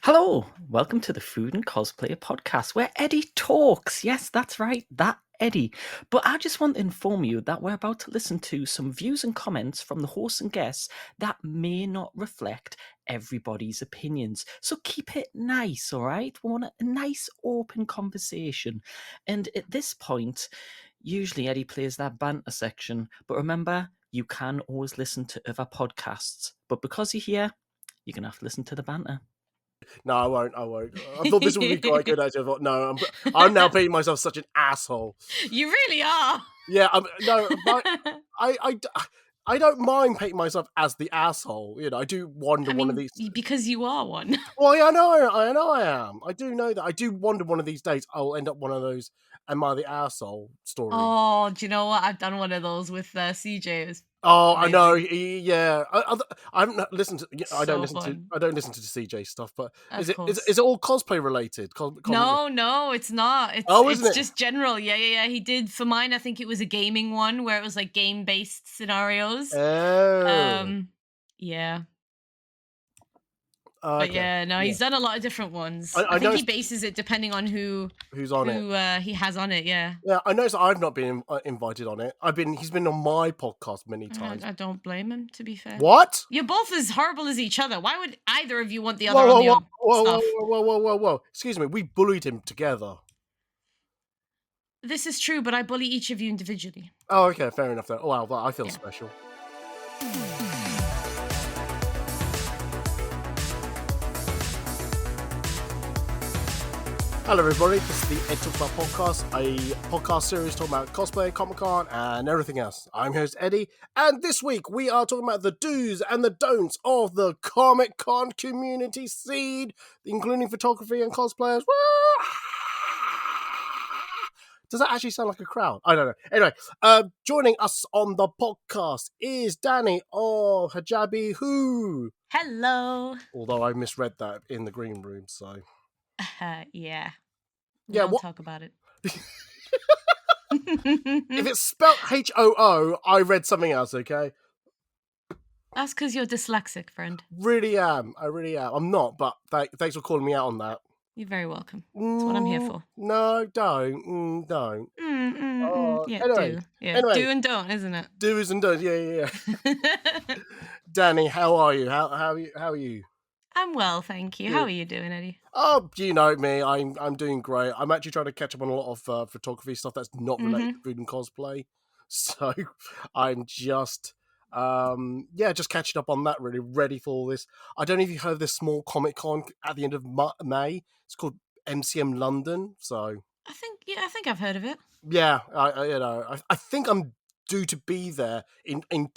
Hello, welcome to the Food and Cosplayer podcast where Eddie talks. Yes, that's right, that Eddie. But I just want to inform you that we're about to listen to some views and comments from the hosts and guests that may not reflect everybody's opinions. So keep it nice, all right? We want a nice open conversation. And at this point, usually Eddie plays that banter section, but remember, you can always listen to other podcasts. But because you're here, you're going to have to listen to the banter. No, I won't. I thought this would be quite good. Actually, I thought, no, I'm now beating myself such an asshole. You really are. Yeah, but I don't mind painting myself as the asshole. You know, I do wonder one of these. Because you are one. Well, yeah, I know I am. I do know that. I do wonder one of these days I'll end up one of those "Am I the asshole?" stories. Oh, do you know what? I've done one of those with CJ. Oh, amazing. I know. Yeah, I haven't listened to. I don't listen fun. to. I don't listen to the CJ stuff. But Of is course. it all cosplay related? No, it's not. Isn't It's it? just general. Yeah. He did for mine. I think it was a gaming one where it was like game based scenarios. Oh. Yeah. Okay. But yeah, no, he's done a lot of different ones. I think know he bases it depending on who's on it. He has on it. Yeah. Yeah, I noticed I've not been invited on it. He's been on my podcast many times. I don't blame him, to be fair. What? You're both as horrible as each other. Why would either of you want the other on your stuff? Whoa. Excuse me, we bullied him together. This is true, but I bully each of you individually. Oh, okay, fair enough then. Oh, wow, I feel special. Hello everybody, this is the Ed Talk About podcast, a podcast series talking about cosplay, Comic-Con, and everything else. I'm host Eddie, and this week we are talking about the do's and the don'ts of the Comic-Con community scene, including photography and cosplayers. Does that actually sound like a crowd? I don't know. Anyway, joining us on the podcast is Danny of Hijabi Who. Hello. Although I misread that in the green room, so... Yeah. We'll talk about it. If it's spelled H-O-O, I read something else, okay? That's because you're dyslexic, friend. I really am. I'm not, but thanks for calling me out on that. You're very welcome. That's what I'm here for. No, don't. Yeah, anyway, do. Yeah, anyway. do and don't, isn't it? Do's and don'ts, yeah. Danny, how are you? How are you? I'm well, thank you. Good. How are you doing, Eddie? Oh, you know me. I'm doing great. I'm actually trying to catch up on a lot of photography stuff that's not related to food and cosplay. So I'm just just catching up on that. Really ready for all this. I don't know if you heard of this small Comic-Con at the end of May. It's called MCM London. So I think I've heard of it. Yeah, I think I'm due to be there in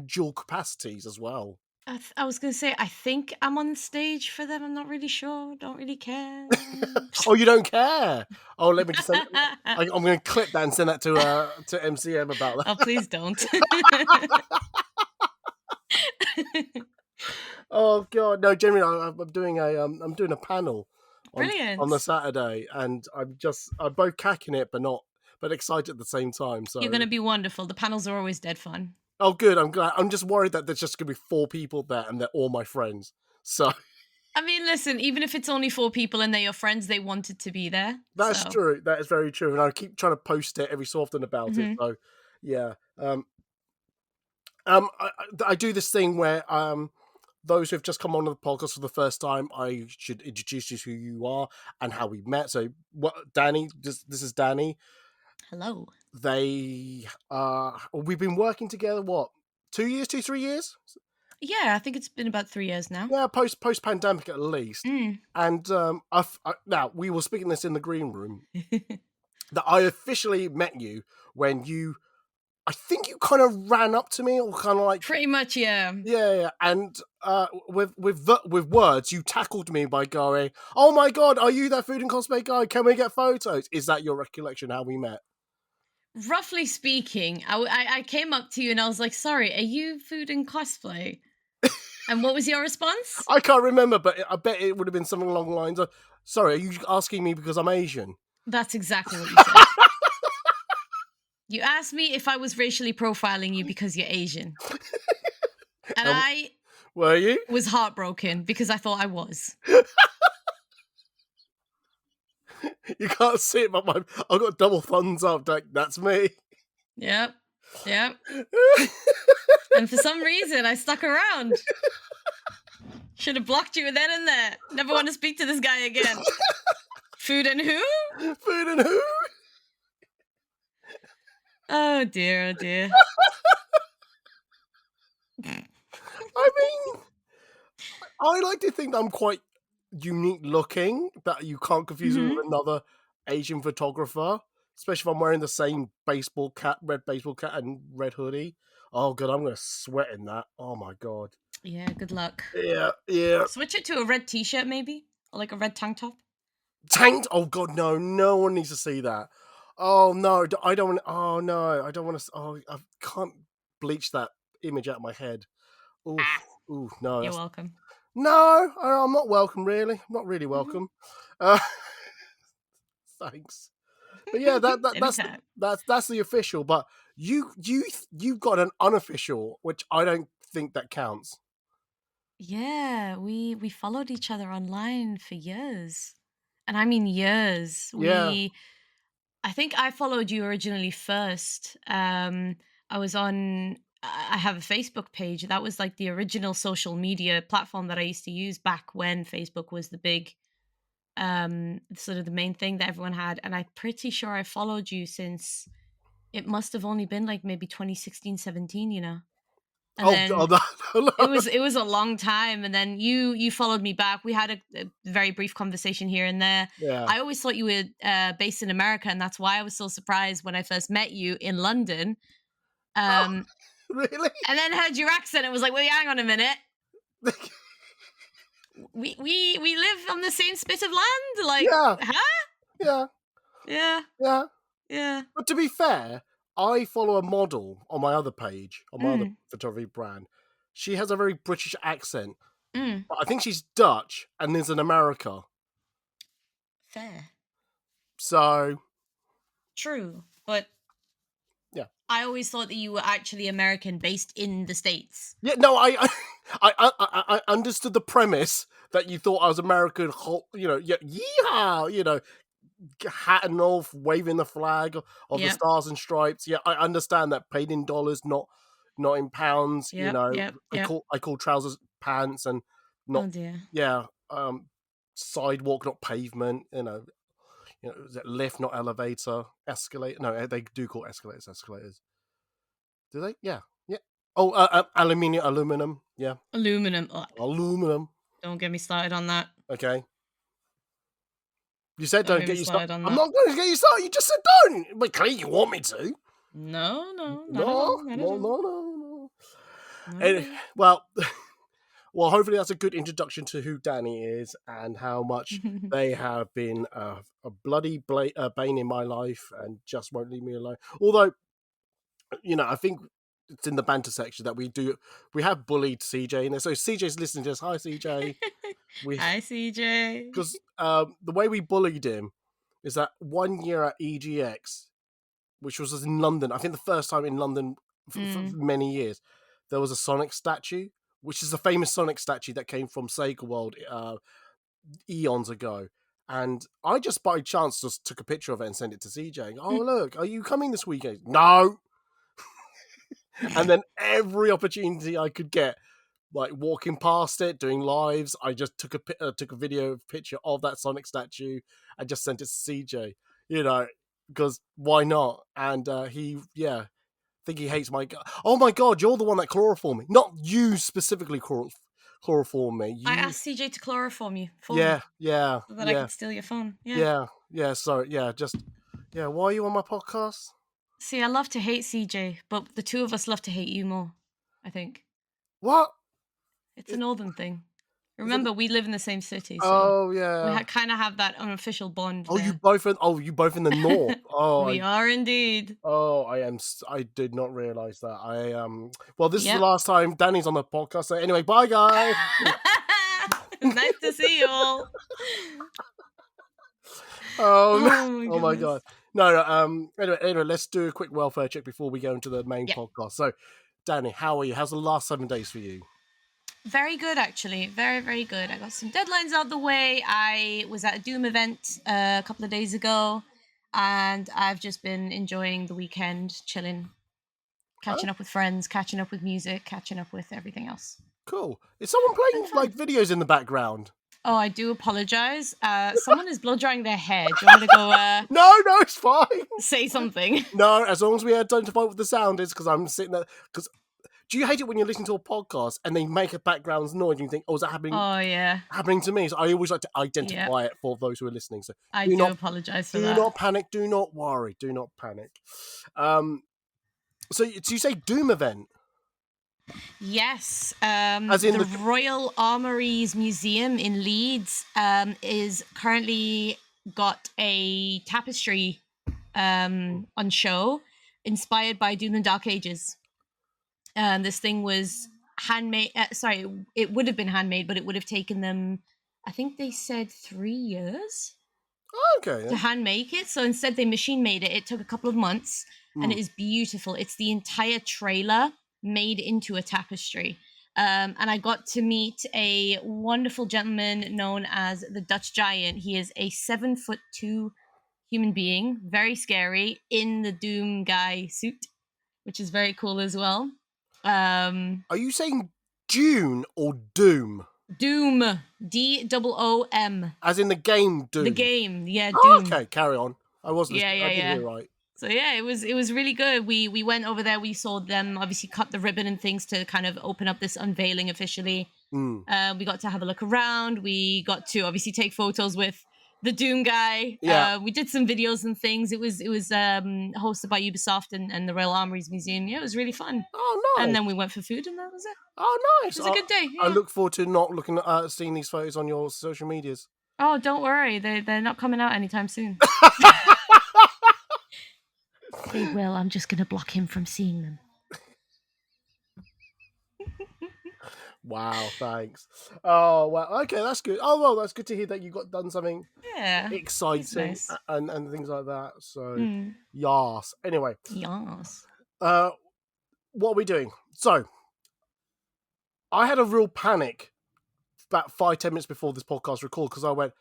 dual capacities as well. I was going to say, I think I'm on stage for them. I'm not really sure. Don't really care. Oh, you don't care? Oh, let me just send I'm going to clip that and send that to MCM about that. Oh, please don't. Oh God, no! Generally, I'm doing a panel on the Saturday, and I'm both cacking it, but excited at the same time. So you're going to be wonderful. The panels are always dead fun. Oh, good. I'm glad. I'm just worried that there's just going to be 4 people there, and they're all my friends. So, I mean, listen. Even if it's only 4 people and they're your friends, they wanted to be there. That's true. That is very true, and I keep trying to post it every so often about it. So, yeah. I do this thing where those who have just come on the podcast for the first time, I should introduce you to who you are and how we met. So, Danny? This is Danny. Hello. We've been working together, 3 years? Yeah, I think it's been about 3 years now. Yeah, post-pandemic at least. And now, we were speaking this in the green room, that I officially met you when I think you kind of ran up to me, or kind of like... Pretty much, yeah. Yeah, and with words, you tackled me by going, "Oh my God, are you that food and cosplay guy? Can we get photos?" Is that your recollection how we met? Roughly speaking, I came up to you and I was like, "Sorry, are you food and cosplay?" And what was your response? I can't remember, but I bet it would have been something along the lines of, "Sorry, are you asking me because I'm Asian?" That's exactly what you said. You asked me if I was racially profiling you because you're Asian. And I were you? Was heartbroken because I thought I was. You can't see it, but I've got double thumbs up. Like, that's me. Yep. And for some reason, I stuck around. Should have blocked you then and there. Never want to speak to this guy again. Food and who? Food and who? Oh dear, I mean, I like to think that I'm quite unique looking, that you can't confuse me with another Asian photographer, especially if I'm wearing the same red baseball cap and red hoodie. Oh god, I'm gonna sweat in that. Oh my god. Yeah, good luck. Yeah. Switch it to a red t-shirt maybe, or like a red tank top. Tanked? Oh god, no one needs to see that. Oh no, I don't want. Oh no, I don't want to. Oh, I can't bleach that image out of my head. Ooh, no. You're welcome. No, I'm not welcome. Really, I'm not really welcome. Thanks. But yeah, that's the official. But you've got an unofficial, which I don't think that counts. Yeah, we followed each other online for years. And I mean years. Yeah. I think I followed you originally first. I was on I have a Facebook page. That was like the original social media platform that I used to use back when Facebook was the big sort of the main thing that everyone had. And I'm pretty sure I followed you since it must have only been like maybe 2016, 17, you know. And then it was a long time, and then you followed me back. We had a very brief conversation here and there. Yeah. I always thought you were based in America, and that's why I was so surprised when I first met you in London. Really? And then heard your accent. It was like, wait, hang on a minute. we live on the same spit of land. Like, huh? Yeah. But to be fair, I follow a model on my other page, on my other photography brand. She has a very British accent. But I think she's Dutch and lives in America. Fair. So. True. But yeah, I always thought that you were actually American based in the States. Yeah, no, I understood the premise that you thought I was American, you know, yeehaw, you know, hat and all, waving the flag of the stars and stripes. Yeah, I understand that, paid in dollars, not in pounds. You know, I call trousers pants and not. Oh dear. Yeah, sidewalk, not pavement. You know, is it lift, not elevator, escalator? No, they do call escalators. Do they? Yeah. Oh, aluminum. Yeah. Aluminum. Aluminum. Don't get me started on that. Okay. You said don't get you started. I'm not going to get you started. You just said don't. But clearly you want me to. No. Well, hopefully that's a good introduction to who Danny is and how much they have been a bloody bane in my life and just won't leave me alone. Although, you know, I think it's in the banter section that we have bullied CJ in there. So CJ's listening to us. Hi, CJ. Hi, CJ. Because the way we bullied him is that 1 year at EGX, which was in London, I think the first time in London for many years, there was a Sonic statue, which is a famous Sonic statue that came from Sega World eons ago. And I just by chance just took a picture of it and sent it to CJ. Oh, look, are you coming this weekend? No. And then every opportunity I could get, like walking past it, doing lives, I just took a video picture of that Sonic statue and just sent it to CJ. You know, because why not? And he think he hates my. Oh my god, you're the one that chloroformed me, not you specifically chloroformed me. I asked CJ to chloroform you. So that I could steal your phone. Sorry, why are you on my podcast? See, I love to hate CJ, but the two of us love to hate you more, I think. What? It's a northern thing. Remember, we live in the same city, so oh yeah, we kind of have that unofficial bond. Oh, there. You both in the north. Oh, we are indeed. Oh, I did not realize that. Well, this is the last time Danny's on the podcast. So anyway, bye guys. Nice to see you all. Oh my god. No. Anyway, let's do a quick welfare check before we go into the main podcast. So, Danny, how are you? How's the last 7 days for you? Very good, actually. Very, very good. I got some deadlines out the way. I was at a Doom event a couple of days ago, and I've just been enjoying the weekend, chilling, catching up with friends, catching up with music, catching up with everything else. Cool. Is someone Been playing fun. like videos in the background? Oh, I do apologize. Someone is blow drying their hair. Do you want me to go No, it's fine. say something? No, as long as we identify what the sound is, because I'm sitting there. Because do you hate it when you're listening to a podcast and they make a background noise and you think, "Oh, is that happening Oh, yeah. to me?" So I always like to identify it for those who are listening. So I do do not apologize for do that. not panic. Do not worry. Do not panic. So you say Doom event? Yes. As in the Royal Armouries Museum in Leeds is currently got a tapestry on show inspired by Doom and Dark Ages. This thing was handmade. Sorry, it would have been handmade, but it would have taken them, I think they said 3 years Okay. to hand make it. So instead, they machine made it. It took a couple of months, and it is beautiful. It's the entire trailer made into a tapestry. And I got to meet a wonderful gentleman known as the Dutch Giant. He is a 7'2" human being, very scary, in the Doom guy suit, which is very cool as well. Are you saying Dune or Doom? Doom, Doom. As in the game Doom? The game, yeah, Oh, Doom. okay, carry on. I was listening. Yeah, I did yeah. hear right. So yeah, it was really good. We went over there. We saw them obviously cut the ribbon and things to kind of open up this unveiling officially. We got to have a look around. We got to obviously take photos with the Doom guy. Yeah. We did some videos and things. It was hosted by Ubisoft and the Royal Armouries Museum. Yeah, it was really fun. Oh, nice. And then we went for food, and that was it. Oh, nice. It was a good day. I Yeah. look forward to not looking at seeing these photos on your social medias. Oh, don't worry. They're not coming out anytime soon. They will. I'm just gonna block him from seeing them. Wow, thanks. Oh, well, okay, that's good. Oh, well, that's good to hear that you got done something exciting nice. and things like that. So, yas. Anyway, Yes. what are we doing? So, I had a real panic about 5-10 minutes before this podcast recorded because I went,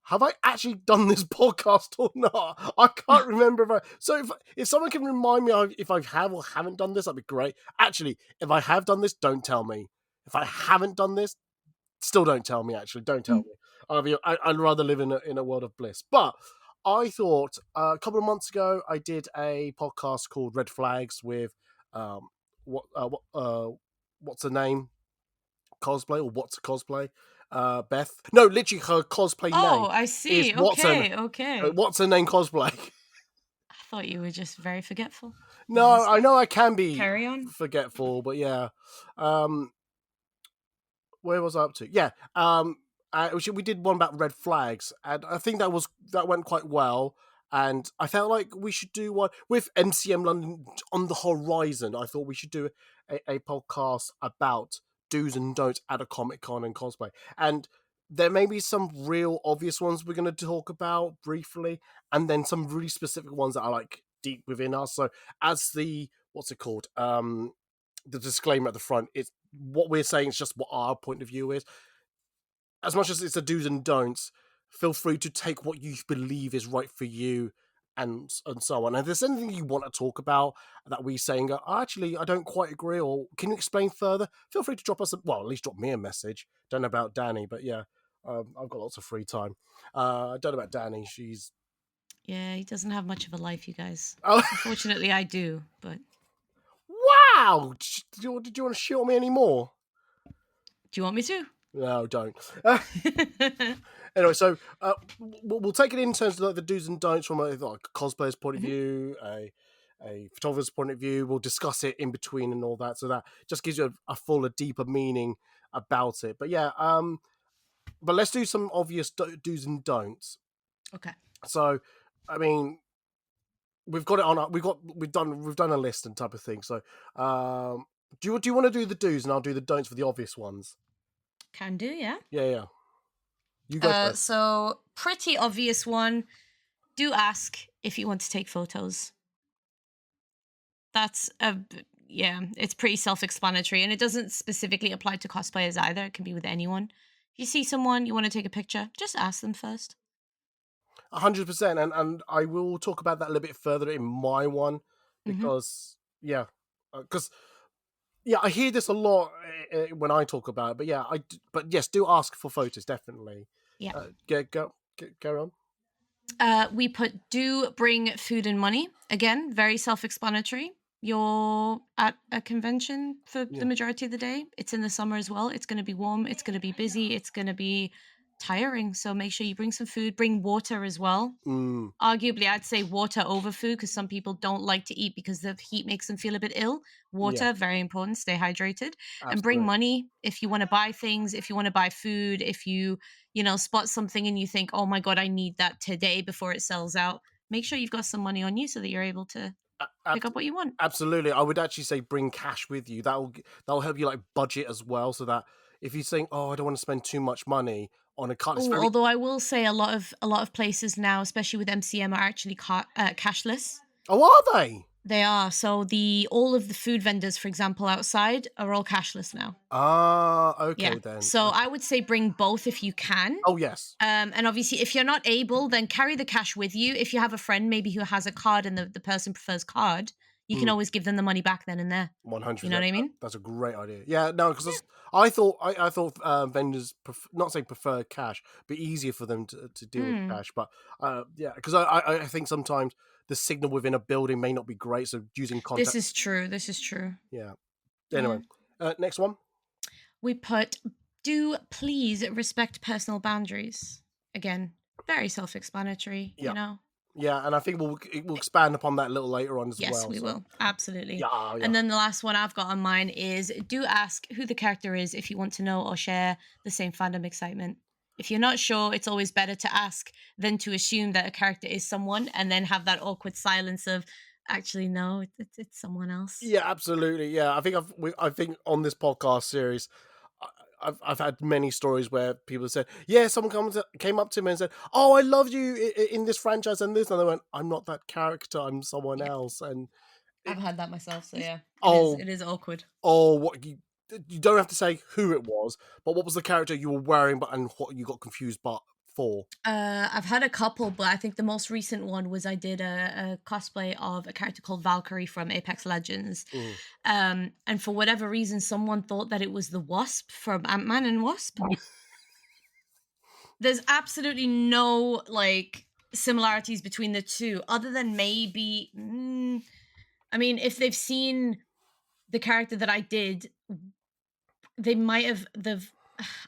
have I actually done this podcast or not? I can't remember if someone can remind me if I have or haven't done this, that'd be great. Actually, if I have done this, don't tell me. If I haven't done this, still don't tell me. Actually, don't tell me. I'd rather live in a world of bliss. But I thought a couple of months ago I did a podcast called Red Flags with what's her name? Cosplay or what's a cosplay? Beth. No, literally her cosplay name. Oh, I see. Okay. What's her name cosplay? I thought you were just very forgetful. No, Honestly. I know I can be Carry on. forgetful, but yeah. Where was I up to? Yeah. We did one about red flags, and I think that went quite well. And I felt like we should do one with MCM London on the horizon. I thought we should do a podcast about do's and don'ts at a Comic-Con and cosplay. And there may be some real obvious ones we're going to talk about briefly, and then some really specific ones that are like deep within us. So as the what's it called? The disclaimer at the front, it's what we're saying is just what our point of view is. As much as it's a do's and don'ts, feel free to take what you believe is right for you and so on. And if there's anything you want to talk about that we say and go, actually, I don't quite agree, or can you explain further? Feel free to drop us, at least drop me a message. Don't know about Danny, but yeah, I've got lots of free time. I don't know about Danny. Yeah, he doesn't have much of a life, you guys. Oh. Unfortunately, I do, but... Wow! Did you want to shoot me anymore? Do you want me to? No, don't. Anyway, so we'll take it in terms of the do's and don'ts from a cosplayer's point of view, a photographer's point of view. We'll discuss it in between and all that, so that just gives you a fuller, deeper meaning about it. But yeah, but let's do some obvious do's and don'ts. Okay. So, I mean, we've got it on. We've done a list and type of thing. So, do you want to do the do's and I'll do the don'ts for the obvious ones? Can do, yeah. Yeah. You go first. So, pretty obvious one. Do ask if you want to take photos. That's it's pretty self-explanatory, and it doesn't specifically apply to cosplayers either. It can be with anyone. If you see someone, you want to take a picture, just ask them first. 100%, and I will talk about that a little bit further in my one because I hear this a lot when I talk about it. But yes, do ask for photos definitely. Yeah. Go on. We do bring food and money. Again, very self-explanatory. You're at a convention for the majority of the day. It's in the summer as well. It's going to be warm. It's going to be busy. It's going to be tiring. So make sure you bring some food. Bring water as well. Arguably, I'd say water over food because some people don't like to eat because the heat makes them feel a bit ill. Water, very important. Stay hydrated. Absolutely. And bring money if you want to buy things, if you want to buy food, if you spot something and you think, oh my God, I need that today before it sells out. Make sure you've got some money on you so that you're able to pick up what you want. Absolutely. I would actually say bring cash with you. That'll help you like budget as well, so that if you think, oh, I don't want to spend too much money on a card. Although I will say a lot of places now, especially with MCM, are actually cashless. Oh, are they? They are. So all of the food vendors, for example, outside are all cashless now. Ah, okay then. So I would say bring both if you can. Oh yes. And obviously, if you're not able, then carry the cash with you. If you have a friend maybe who has a card and the person prefers card, you can always give them the money back then and there. 100%. You know what I mean? That's a great idea. Yeah, no, because I thought vendors not saying prefer cash, but easier for them to deal with cash. But because I think sometimes the signal within a building may not be great, so using contact. This is true. Yeah. Anyway, next one. We do please respect personal boundaries. Again, very self-explanatory. Yeah, and I think we'll expand upon that a little later on as well. Yes, we will. Absolutely. Yeah. And then the last one I've got on mine is do ask who the character is if you want to know or share the same fandom excitement. If you're not sure, it's always better to ask than to assume that a character is someone and then have that awkward silence of, actually, no, it's someone else. Yeah, absolutely. Yeah, I think on this podcast series, I've had many stories where people said, yeah, someone came up to me and said, oh, I love you in this franchise and this, and they went, I'm not that character, I'm someone else. And I've had that myself, so yeah, it is awkward. Oh, what you don't have to say who it was, but what was the character you were wearing, and what you got confused for? I've had a couple, but I think the most recent one was I did a cosplay of a character called Valkyrie from Apex Legends. And for whatever reason, someone thought that it was the Wasp from Ant-Man and Wasp. There's absolutely no similarities between the two, other than maybe, I mean, if they've seen the character that I did, they might have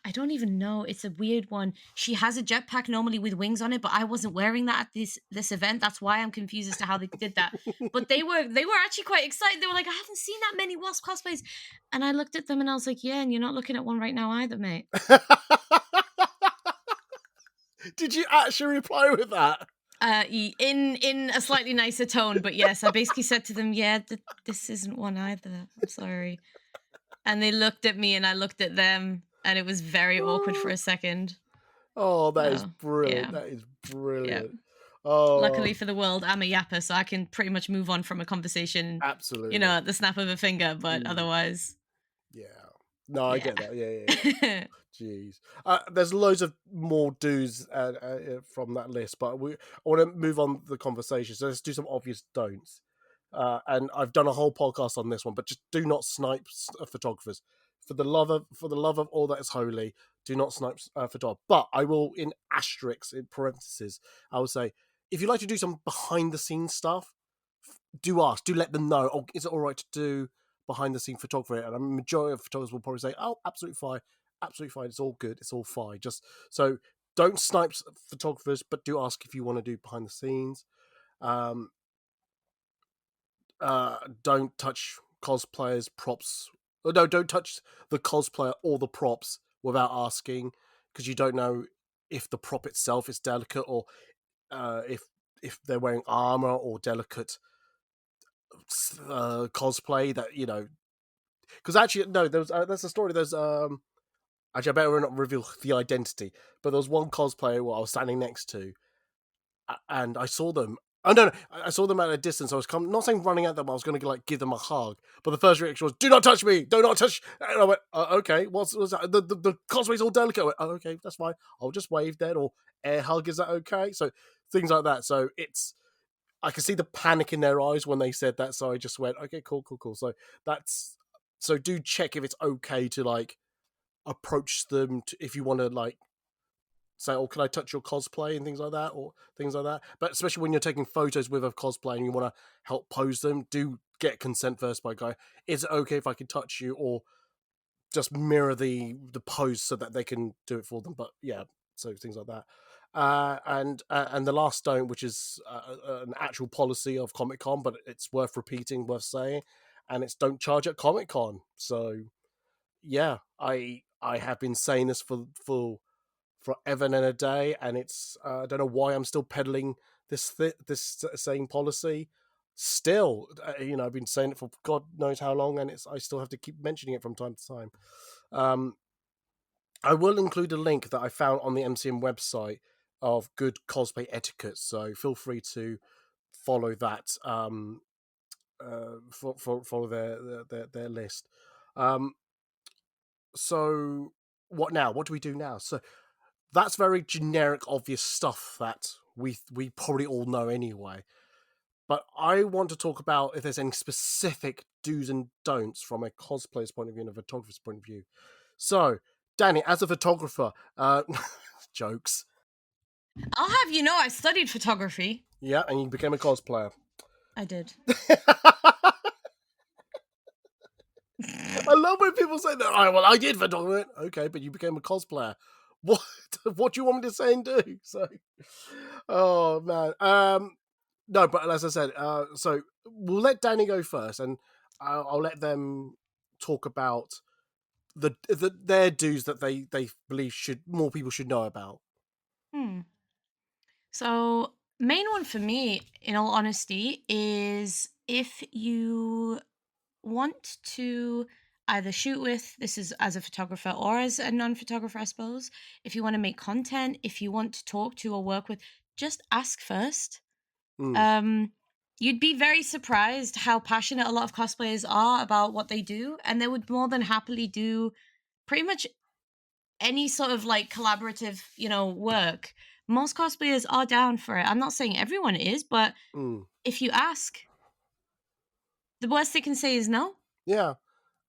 I don't even know. It's a weird one. She has a jetpack normally with wings on it, but I wasn't wearing that at this event. That's why I'm confused as to how they did that. But they were actually quite excited. They were like, I haven't seen that many Wasp cosplays. And I looked at them and I was like, yeah, and you're not looking at one right now either, mate. Did you actually reply with that? In a slightly nicer tone, but yes, I basically said to them, yeah, this isn't one either. I'm sorry. And they looked at me and I looked at them. And it was very awkward for a second. Oh, that is brilliant. Yeah. That is brilliant. Yeah. Oh. Luckily for the world, I'm a yapper, so I can pretty much move on from a conversation. Absolutely. At the snap of a finger, but otherwise. Yeah. No, I get that. Yeah. Jeez. There's loads of more do's from that list, but I want to move on the conversation. So let's do some obvious don'ts. And I've done a whole podcast on this one, but just do not snipe photographers. For the love of all that is holy, do not snipe photography. But I will, in asterisks, in parentheses, I will say, if you'd like to do some behind the scenes stuff, do ask. Do let them know. Oh, is it all right to do behind the scene photography? And a majority of photographers will probably say, oh, absolutely fine. It's all good. It's all fine. Just so don't snipe photographers, but do ask if you want to do behind the scenes. Don't touch cosplayers' props. No, don't touch the cosplayer or the props without asking, because you don't know if the prop itself is delicate or if they're wearing armor or delicate cosplay that Because actually, no, there's a story. There's actually I better not reveal the identity, but there was one cosplayer who I was standing next to, and I saw them, Oh no, I saw them at a distance. I was not saying running at them. I was going to like give them a hug, but the first reaction was, "Do not touch me! Do not touch!" And I went, "Okay, what's that? The cosplay's all delicate." I went, "Oh, okay, that's fine. I'll just wave then, or air hug. Is that okay?" So things like that. So I could see the panic in their eyes when they said that. So I just went, "Okay, cool, cool, cool." So do check if it's okay to like approach them if you want to like say, "Oh, can I touch your cosplay?" and things like that, or things like that. But especially when you're taking photos with a cosplay and you want to help pose them, do get consent first by going, "Is it okay if I can touch you?" Or just mirror the pose so that they can do it for them. But yeah, so things like that. And the last don't, which is an actual policy of Comic Con, but it's worth repeating, worth saying, and it's don't charge at Comic Con. So yeah, I have been saying this for forever and a day, and it's I don't know why I'm still peddling this same policy. Still, I've been saying it for God knows how long, and I still have to keep mentioning it from time to time. Um, I will include a link that I found on the MCM website of good cosplay etiquette, so feel free to follow that. Follow their list. Um, so what now? What do we do now? So that's very generic, obvious stuff that we probably all know anyway. But I want to talk about if there's any specific do's and don'ts from a cosplayer's point of view and a photographer's point of view. So, Danny, as a photographer, jokes. I'll have you know I studied photography. Yeah, and you became a cosplayer. I did. I love when people say that. Oh, well, I did photography. Okay, but you became a cosplayer. What? What do you want me to say and do? So, oh man. No, but as I said, so we'll let Danny go first, and I'll let them talk about their dues that they believe more people should know about. Hmm. So, main one for me, in all honesty, is if you want to either shoot with, this is as a photographer or as a non-photographer, I suppose, if you want to make content, if you want to talk to or work with, just ask first. Mm, Um, you'd be very surprised how passionate a lot of cosplayers are about what they do, and they would more than happily do pretty much any sort of like collaborative, work. Most cosplayers are down for it. I'm not saying everyone is, but mm. if you ask, the worst they can say is no. Yeah,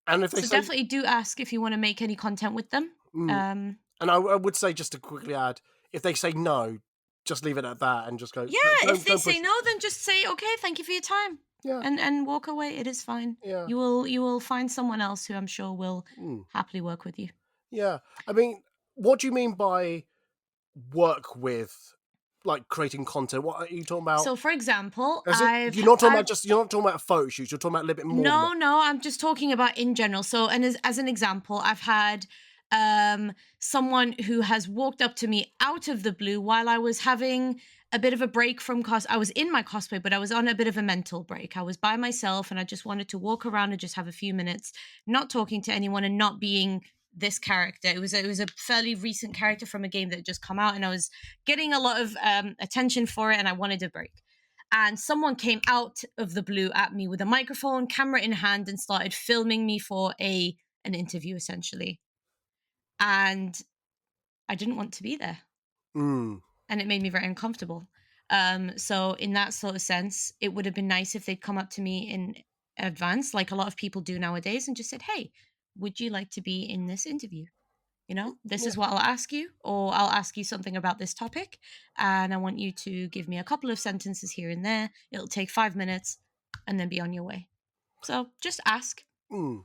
and if they So say, definitely do ask if you want to make any content with them. mm, Um, and I would say just to quickly add, if they say no, just leave it at that and just go. yeah, if they Don't say push. no, then just say okay, thank you for your time, Yeah, and walk away. It is fine. yeah, You will find someone else who I'm sure will mm, happily work with you. yeah. I mean, what do you mean by work with, like creating content? What are you talking about? So, for example, As in, you're not talking about photo shoots. You're talking about a little bit more than that. no, I'm just talking about in general. So, and as an example, I've had someone who has walked up to me out of the blue while I was having a bit of a break from I was in my cosplay, but I was on a bit of a mental break. I was by myself and I just wanted to walk around and just have a few minutes, not talking to anyone and not being this character. It was a fairly recent character from a game that had just come out, and I was getting a lot of attention for it, and I wanted a break. And someone came out of the blue at me with a microphone, camera in hand, and started filming me for an interview essentially. And I didn't want to be there, Mm, and it made me very uncomfortable. So in that sort of sense, it would have been nice if they'd come up to me in advance, like a lot of people do nowadays, and just said, "Hey, would you like to be in this interview? This yeah. is what I'll ask you, or I'll ask you something about this topic, and I want you to give me a couple of sentences here and there. It'll take 5 minutes, and then be on your way." So just ask. Mm.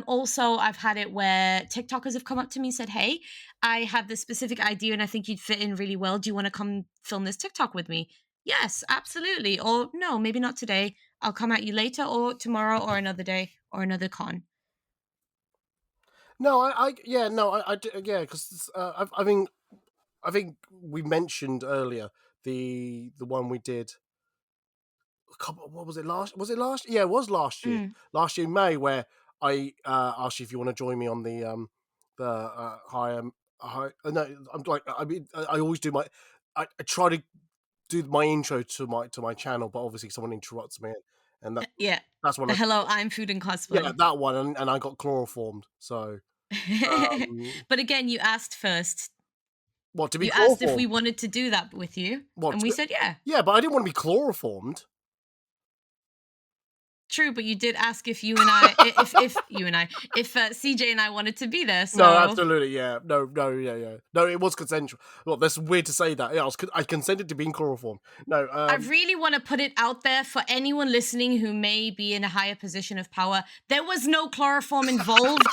Also, I've had it where TikTokers have come up to me and said, "Hey, I have this specific idea and I think you'd fit in really well. Do you want to come film this TikTok with me?" Yes, absolutely. Or no, maybe not today. I'll come at you later or tomorrow or another day or another con. No, yeah, no, yeah, because I mean, I think we mentioned earlier the one we did. What was it last? Was it last? Yeah, it was last year. Mm, Last year May, where I asked you if you want to join me on the high. No, I'm like I mean I always do my. I try to do my intro to my channel, but obviously someone interrupts me, and Yeah. that's when The I hello, I'm food and yeah, cosplay. that one, and I got chloroformed. So But again, you asked first. what, to be You asked if we chloroformed? wanted to do that with you, What? and we said yeah. Yeah, but I didn't want to be chloroformed. True, but you did ask if you and I, if you and I, if CJ and I wanted to be there. No, So absolutely, yeah. No, yeah. No, it was consensual. Well, that's weird to say that. Yeah, I consented to being chloroformed. No, I really want to put it out there for anyone listening who may be in a higher position of power. There was no chloroform involved.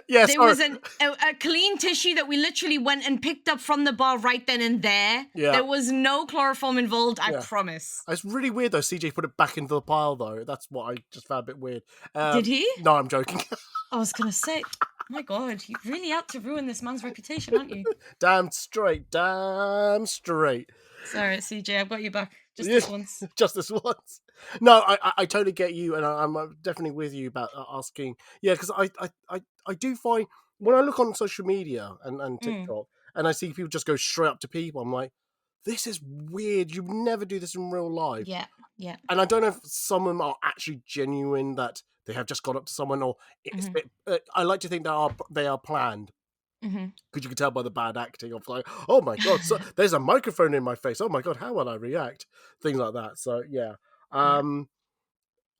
yeah, There sorry. was a clean tissue that we literally went and picked up from the bar right then and there. Yeah, There was no chloroform involved, I yeah. promise. It's really weird though. CJ put it back into the pile though. That's what I just found a bit weird. Did he? No, I'm joking. I was gonna say, my God, you're really out to ruin this man's reputation, aren't you? Damn straight, damn straight. Sorry, CJ, I've got you back. Just Yeah, this once. just this once. No, I totally get you, and I'm definitely with you about asking. Yeah, because I do find when I look on social media and Mm, TikTok, and I see people just go straight up to people, I'm like, this is weird. You would never do this in real life. yeah, yeah. And I don't know if some of them are actually genuine that they have just gone up to someone, or it's a Hmm. bit. I like to think they are planned Hmm. because you can tell by the bad acting of like, oh my god, so there's a microphone in my face. Oh my god, how will I react? Things like that. So yeah, Yeah. um,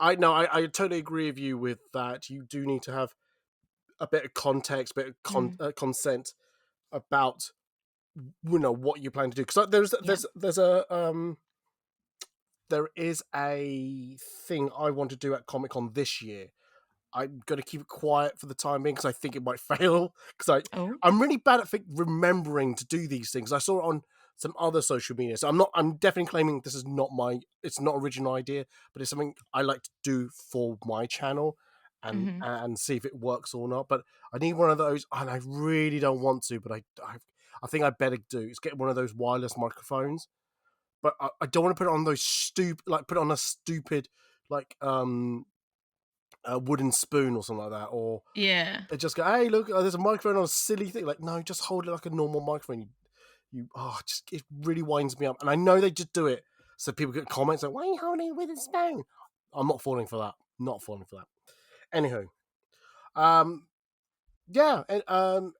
I know I totally agree with you with that. You do need to have a bit of context, bit of Mm, consent about what you plan to do. Because yeah. there is a thing I want to do at Comic Con this year. I'm going to keep it quiet for the time being because I think it might fail. Because Oh. I'm really bad at remembering to do these things. I saw it on some other social media, so I'm not. I'm definitely claiming this is not my. It's not original idea, but it's something I like to do for my channel, Hmm. and see if it works or not. But I need one of those, and I really don't want to, but I think I better do is get one of those wireless microphones. But I don't want to put it on those put it on a stupid like a wooden spoon or something like that, or Yeah. they just go, "Hey, look, there's a microphone on a silly thing." Like, no, just hold it like a normal microphone. Just it really winds me up. And I know they just do it so people get comments like, "Why are you holding it with a spoon?" I'm not falling for that. Not falling for that. Anywho, um, yeah. And,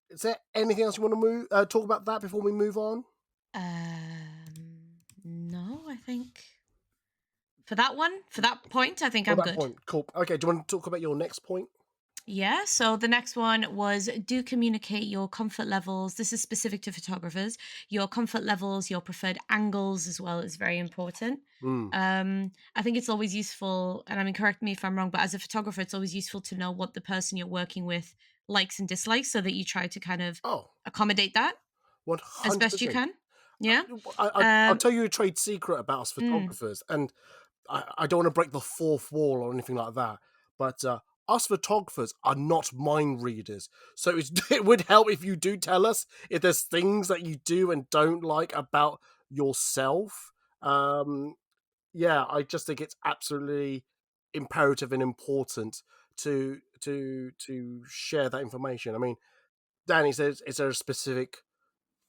is there anything else you want to talk about that before we move on? No, I think for that one, for that point, I think Or I'm that good. point, cool. Okay, do you want to talk about your next point? Yeah, so the next one was do communicate your comfort levels. This is specific to photographers. Your comfort levels, your preferred angles as well is very important. Mm. I think it's always useful, and I mean, correct me if I'm wrong, but as a photographer, it's always useful to know what the person you're working with likes and dislikes so that you try to kind of Oh, accommodate that as best you 100%. can. Yeah. I'll Um, tell you a trade secret about us mm, photographers, and I don't want to break the fourth wall or anything like that, but us photographers are not mind readers. So it would help if you do tell us if there's things that you do and don't like about yourself. Um, yeah, I just think it's absolutely imperative and important to share that information. I mean, Danny says, is there a specific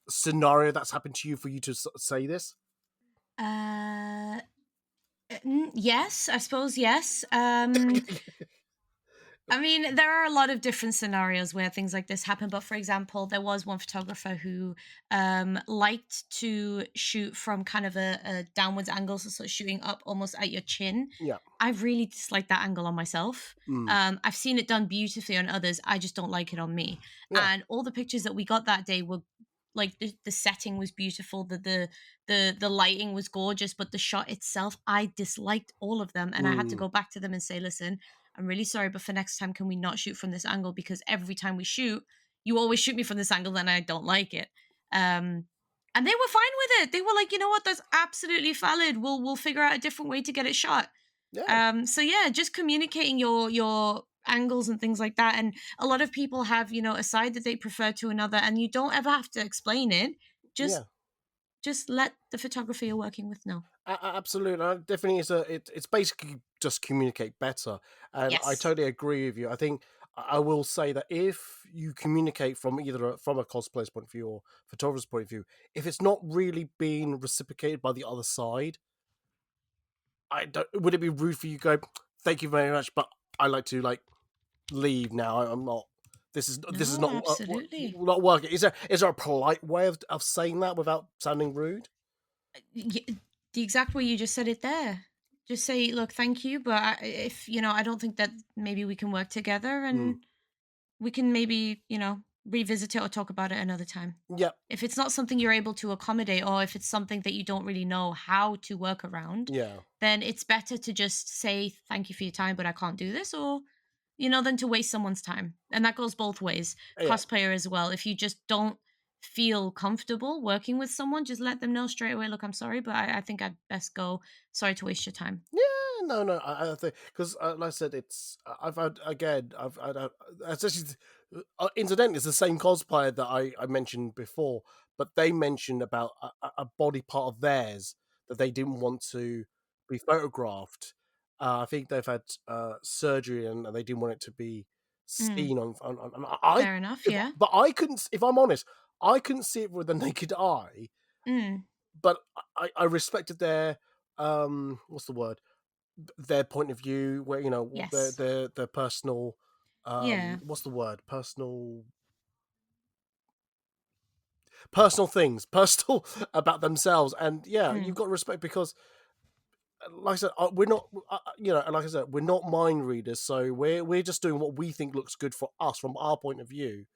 scenario that's happened to you for you to say this? uh, yes, I suppose yes. I mean, there are a lot of different scenarios where things like this happen. But for example, there was one photographer who liked to shoot from kind of a downwards angle, so sort of shooting up almost at your chin. Yeah. I really dislike that angle on myself. Mm. I've seen it done beautifully on others. I just don't like it on me. Yeah. And all the pictures that we got that day were like the setting was beautiful, the lighting was gorgeous, but the shot itself, I disliked all of them, and I had to Mm. go back to them and say, listen, I'm really sorry, but for next time, can we not shoot from this angle? Because every time we shoot, you always shoot me from this angle, and I don't like it. And they were fine with it. They were like, you know what, that's absolutely valid. We'll figure out a different way to get it shot. Yeah. So yeah, just communicating your angles and things like that. And a lot of people have, a side that they prefer to another, and you don't ever have to explain it. Just Yeah. just let the photographer you're working with know. Absolutely. Definitely it's basically just communicate better. And I Yes. totally agree with you. I think I will say that if you communicate from from a cosplayer's point of view or photographer's point of view, if it's not really being reciprocated by the other side, I don't. Would it be rude for you to go? Thank you very much, but I like to leave now. I'm not. This is No, not absolutely. not working. Is there a polite way of saying that without sounding rude? The exact way you just said it there. Just say, "Look, thank you, but if I don't think that maybe we can work together, Mm. and we can maybe revisit it or talk about it another time." Yeah, If it's not something you're able to accommodate, or if it's something that you don't really know how to work around, yeah, then it's better to just say, "Thank you for your time, but I can't do this," or than to waste someone's time. And that goes both ways. yeah. Cosplayer as well. If you just don't feel comfortable working with someone, just let them know straight away, "Look, I'm sorry, but I think I'd best go. Sorry to waste your time." Yeah, no, no. I think because, like I said, I've had again. I've had, especially incidentally, it's the same cosplayer that I mentioned before, but they mentioned about a body part of theirs that they didn't want to be photographed. I think they've had surgery and they didn't want it to be Mm, seen on I. fair enough. If, Yeah. but I couldn't. If I'm honest, I couldn't see it with the naked eye. Mm, But I respected their what's the word, their point of view, where their yes. their personal Yeah. what's the word, personal things, personal about themselves. And yeah, you've Mm, got to respect because like I said, we're not and like I said, we're not mind readers, so we're just doing what we think looks good for us from our point of view.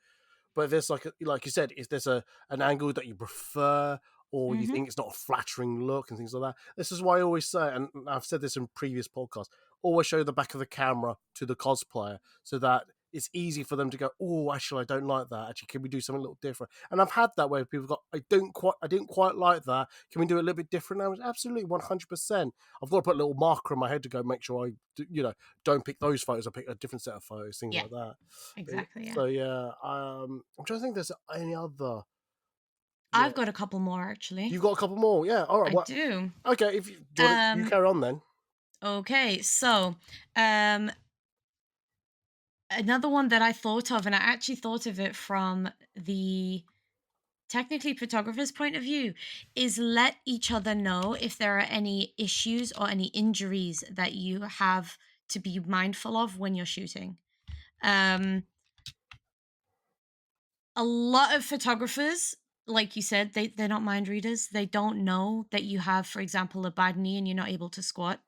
But if there's like you said, if there's an angle that you prefer or you mm-hmm, think it's not a flattering look and things like that, this is why I always say, and I've said this in previous podcasts, always show the back of the camera to the cosplayer so that it's easy for them to go, oh, actually, I don't like that. Actually, can we do something a little different? And I've had that where people got, I didn't quite like that. Can we do it a little bit different? And I was absolutely 100%. I've got to put a little marker in my head to go make sure don't pick those photos. I pick a different set of photos, things yeah, like that. exactly. Yeah. So yeah, I'm trying to think. If there's any other? Yeah, I've got a couple more actually. you've got a couple more. Yeah, all right. I Well, do. okay. If you do, you Um, carry on then. okay, so um another one that I thought of, and I actually thought of it from the technically photographer's point of view, is let each other know if there are any issues or any injuries that you have to be mindful of when you're shooting. Um, a lot of photographers, like you said, they're not mind readers. They don't know that you have, for example, a bad knee and you're not able to squat,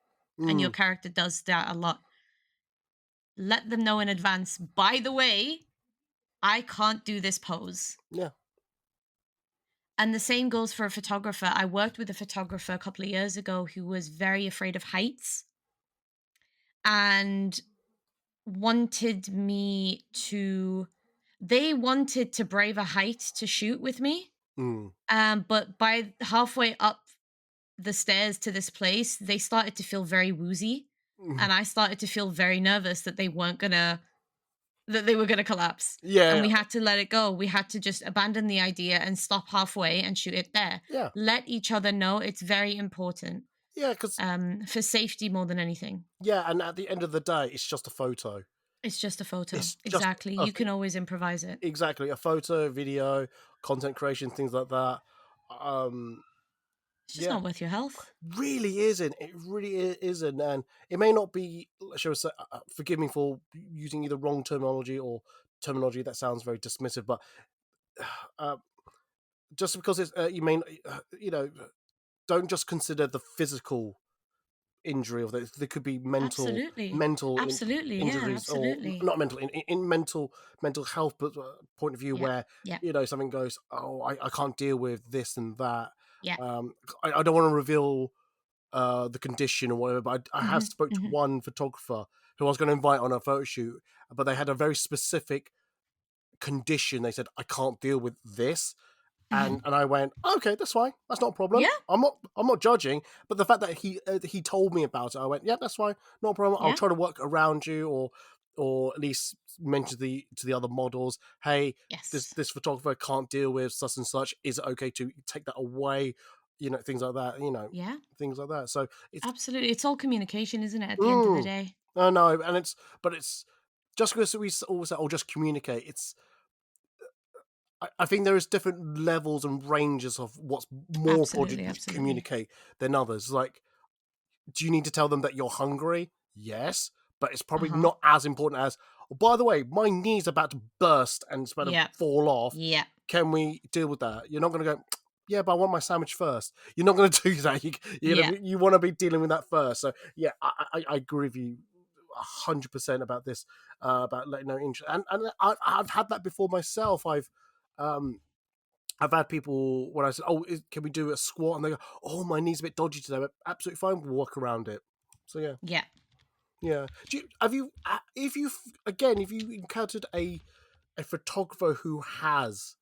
and your Mm, character does that a lot. Let them know in advance. By the way, I can't do this pose. yeah. And the same goes for a photographer. I worked with a photographer a couple of years ago who was very afraid of heights and wanted me to they wanted to brave a height to shoot with me. Mm, But by halfway up the stairs to this place, they started to feel very woozy. mm. And I started to feel very nervous that they were gonna collapse. And Yeah, we had to let it go. We had to just abandon the idea and stop halfway and shoot it there. yeah, Let each other know. It's very important, yeah. Because for safety more than anything. yeah, and at the end of the day, it's just a photo. It's just a photo. It's just Exactly. a You can always improvise it. exactly a photo, video, content creation, things like that. Um, It's just yeah, not worth your health. really isn't. It really isn't, and it may not be. Shall we say? Forgive me for using either wrong terminology or terminology that sounds very dismissive, but uh, just because it's don't just consider the physical injury, or there could be Absolutely. mental Absolutely. Yeah, injuries, or absolutely. not mental in mental health, but point of view Yeah. where Yeah. something goes, oh, I can't deal with this and that. Yeah. um I don't want to reveal the condition or whatever, but I have Hmm. spoke to Hmm. one photographer who I was going to invite on a photo shoot, but they had a very specific condition. They said, I can't deal with this. Hmm. And I went, okay, that's fine, that's not a problem. Yeah. I'm not judging, but the fact that he told me about it, I went, yeah, that's fine, not a problem. I'll Yeah. try to work around you, or at least mention to the other models, hey, Yes. this photographer can't deal with such and such. Is it okay to take that away? Things like that. Yeah. Things like that. So it's Absolutely. It's all communication, isn't it, at the end of the mm, day? I know, and it's but it's. just because we always say, "Oh, just communicate." I think there is different levels and ranges of what's more important Absolutely, to absolutely. communicate than others. Like, do you need to tell them that you're hungry? Yes, but it's probably Uh-huh. not as important as, oh, by the way, my knee's about to burst and it's about to Yeah. fall off. Yeah. Can we deal with that? You're not going to go, yeah, but I want my sandwich first. You're not going to do that. Yeah. You want to be dealing with that first. So yeah, I agree with you 100% about this, about letting no interest. And I've had that before myself. Um, I've had people when I said, "Oh, can we do a squat?" and they go, "Oh, my knee's a bit dodgy today." But absolutely fine. We'll walk around it. So yeah, Yeah. yeah. Have you if you again if you encountered a photographer who has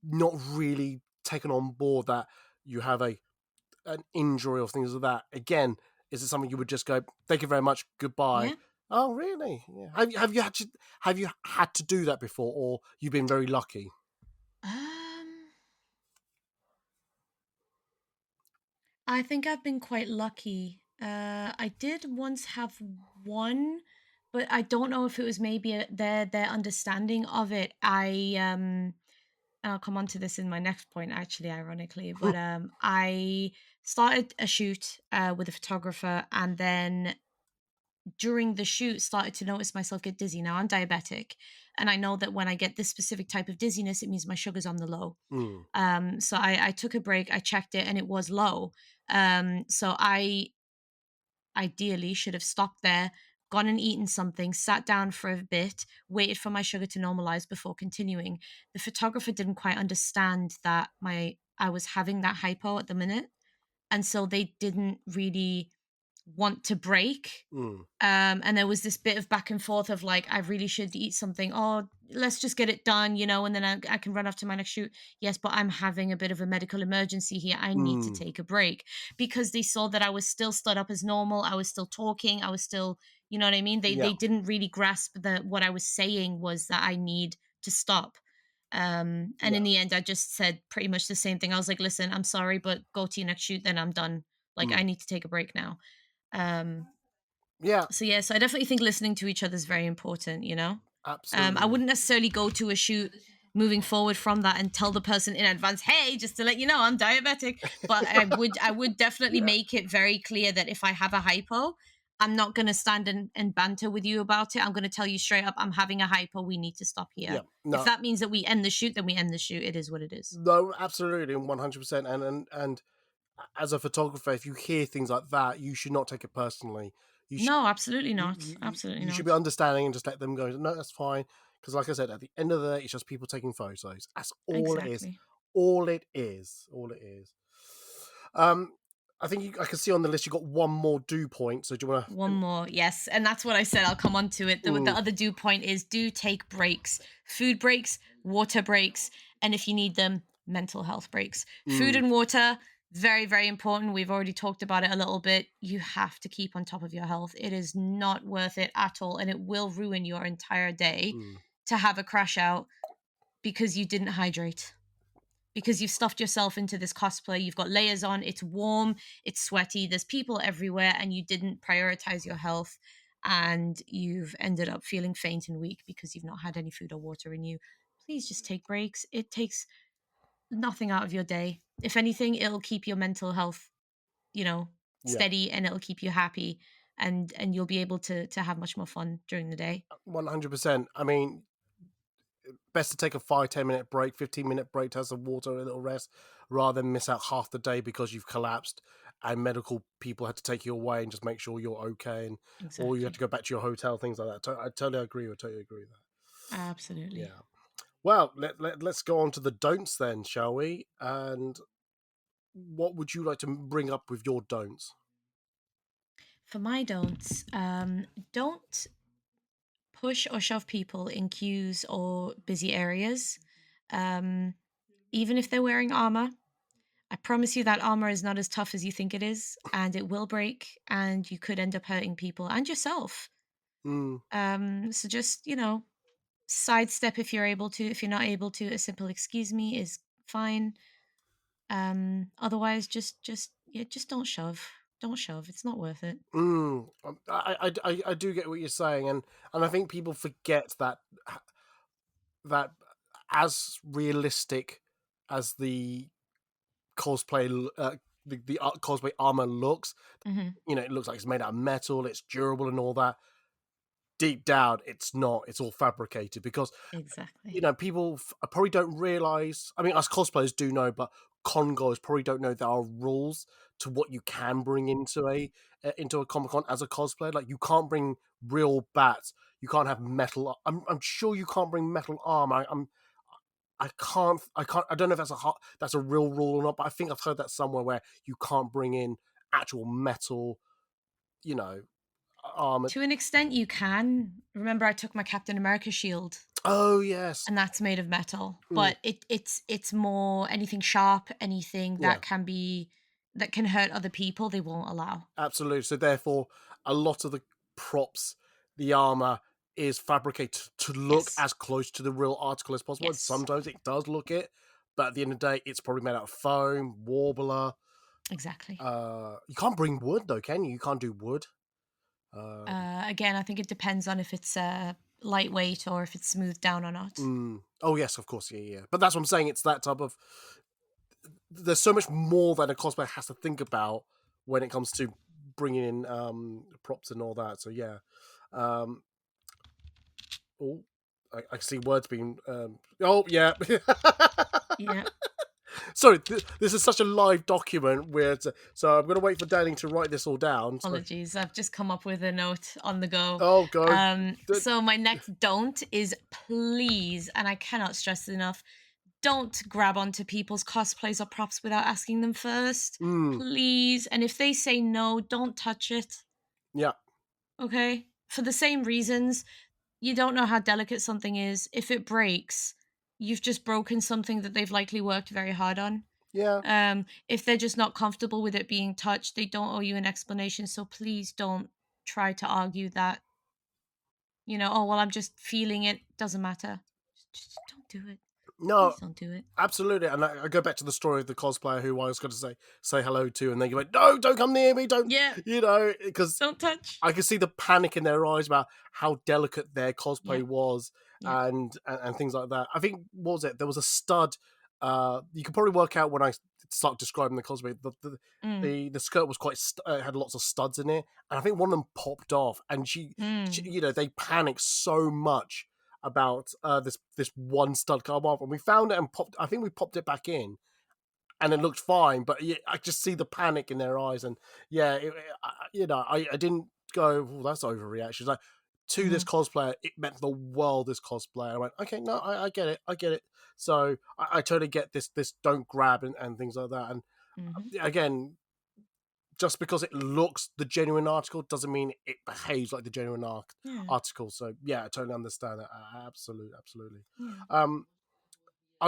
not really taken on board that you have an injury or things like that, again, is it something you would just go, "Thank you very much, goodbye"? Yeah. Oh, really? Yeah. Have you had to do that before, or you've been very lucky? Um, I think I've been quite lucky. I did once have one, but I don't know if it was maybe their understanding of it. And I'll come on to this in my next point, actually, ironically. But I started a shoot with a photographer, and then during the shoot started to notice myself get dizzy. Now I'm diabetic, and I know that when I get this specific type of dizziness, it means my sugar's on the low. Mm, So I took a break, I checked it, and it was low. So I ideally should have stopped there, gone and eaten something, sat down for a bit, waited for my sugar to normalize before continuing. The photographer didn't quite understand that my I was having that hypo at the minute, and so they didn't really want to break. mm, And there was this bit of back and forth of like, I really should eat something. Oh, let's just get it done, and then I can run off to my next shoot. Yes, but I'm having a bit of a medical emergency here. I need to mm. take a break because they saw that I was still stood up as normal. I was still talking. I was still, you know what I mean? Yeah. They didn't really grasp that what I was saying was that I need to stop. And Yeah. in the end, I just said pretty much the same thing. I was like, listen, I'm sorry, but go to your next shoot, then I'm done. Like, I Mm. need to take a break now. Um, Yeah, so yeah, so I definitely think listening to each other is very important. I absolutely. wouldn't necessarily go to a shoot moving forward from that and tell the person in advance, hey, just to let you know, I'm diabetic. But I would definitely Yeah, make it very clear that if I have a hypo, I'm not gonna stand and banter with you about it. I'm gonna tell you straight up, I'm having a hypo. We need to stop here. yeah. If No, that means that we end the shoot, then we end the shoot. It is what it is. no, absolutely, 100%. And as a photographer, if you hear things like that, you should not take it personally. You should No, absolutely you not. you you Absolutely you should be not. understanding and just let them go. No, that's fine. Because, like I said, at the end of the day, it's just people taking photos. That's all it is. Exactly. All it is. All it is. Um, I think I can see on the list you got one more do point. So do you want One to? more, yes. And that's what I said. I'll come on to it. The Mm, other do point is do take breaks, food breaks, water breaks, and if you need them, mental health breaks. Food mm, and water, very, very important. We've already talked about it a little bit. You have to keep on top of your health. It is not worth it at all. And it will ruin your entire day mm. to have a crash out because you didn't hydrate, because you've stuffed yourself into this cosplay. You've got layers on, it's warm, it's sweaty, there's people everywhere, and you didn't prioritize your health. And you've ended up feeling faint and weak because you've not had any food or water in you. Please just take breaks. It takes nothing out of your day. If anything, it'll keep your mental health, you know, Yeah, steady, and it'll keep you happy, and you'll be able to have much more fun during the day. 100%. I mean, best to take a 5-10 minute break, 15-minute break to have some water, a little rest, rather than miss out half the day because you've collapsed and medical people had to take you away and just make sure you're okay, and or you have to Exactly. go back to your hotel, things like that. I totally agree. I totally agree with that. Absolutely. Yeah. Well, let's go on to the don'ts then, shall we? And what would you like to bring up with your don'ts? For my don'ts, don't push or shove people in queues or busy areas, um, even if they're wearing armor. I promise you that armor is not as tough as you think it is, and it will break, and you could end up hurting people and yourself. Mm, So just, sidestep if you're able to. If you're not able to, a simple excuse me is fine. Otherwise, just yeah, just don't shove. don't shove. It's not worth it. I do get what you're saying, and I think people forget that as realistic as the cosplay cosplay armor looks, it looks like it's made out of metal, it's durable and all that. Deep down, it's not. It's all fabricated because Exactly. people probably don't realize. I mean, us cosplayers do know, but con goers probably don't know there are rules to what you can bring into a Comic-Con as a cosplayer. Like, you can't bring real bats. You can't have metal. I'm sure you can't bring metal arm. I can't. I don't know if that's a real rule or not. But I think I've heard that somewhere where you can't bring in actual metal. Armor. To an extent, you can. Remember, I took my Captain America shield, Oh yes. and that's made of metal. Mm. But it's more anything sharp, anything Yeah. that can hurt other people. They won't allow. Absolutely. So therefore, a lot of the props, the armor, is fabricated to look Yes. as close to the real article as possible. And Yes. sometimes it does look it, but at the end of the day, it's probably made out of foam, warbler. Exactly. You can't bring wood though, can you? You can't do wood. Again, I think it depends on if it's lightweight or if it's smoothed down or not. Oh yes, of course, yeah. But that's what I'm saying. It's that type of. There's so much more that a cosplayer has to think about when it comes to bringing in props and all that. So yeah. I see words being. Oh yeah. Yeah. Sorry, this is such a live document where so I'm going to wait for Danny to write this all down. Apologies, I've just come up with a note on the go. Oh, go. So my next don't is please, and I cannot stress it enough, don't grab onto people's cosplays or props without asking them first. Please. And if they say no, don't touch it. Yeah. Okay? For the same reasons, you don't know how delicate something is. If it breaks, you've just broken something that they've likely worked very hard on. Yeah. If they're just not comfortable with it being touched, they don't owe you an explanation. So please don't try to argue that, oh, well, I'm just feeling it. Doesn't matter. Just don't do it. No. Please don't do it. Absolutely. And I go back to the story of the cosplayer who I was going to say hello to, and they go, no, don't come near me. Don't, because don't touch. I could see the panic in their eyes about how delicate their cosplay was and things like that. I think, what was it? There was a stud. You could probably work out when I start describing the cosplay. The skirt was quite had lots of studs in it, and I think one of them popped off. And she they panicked so much about this one stud come off, and we found it and I think we popped it back in, and it looked fine. But I just see the panic in their eyes, and I didn't go, oh, that's overreaction. Like, to this cosplayer, it meant the world. This cosplayer, I went, okay, no, I get it. So I totally get this don't grab and things like that. And again, just because it looks the genuine article doesn't mean it behaves like the genuine article. So yeah, I totally understand that. Absolutely. I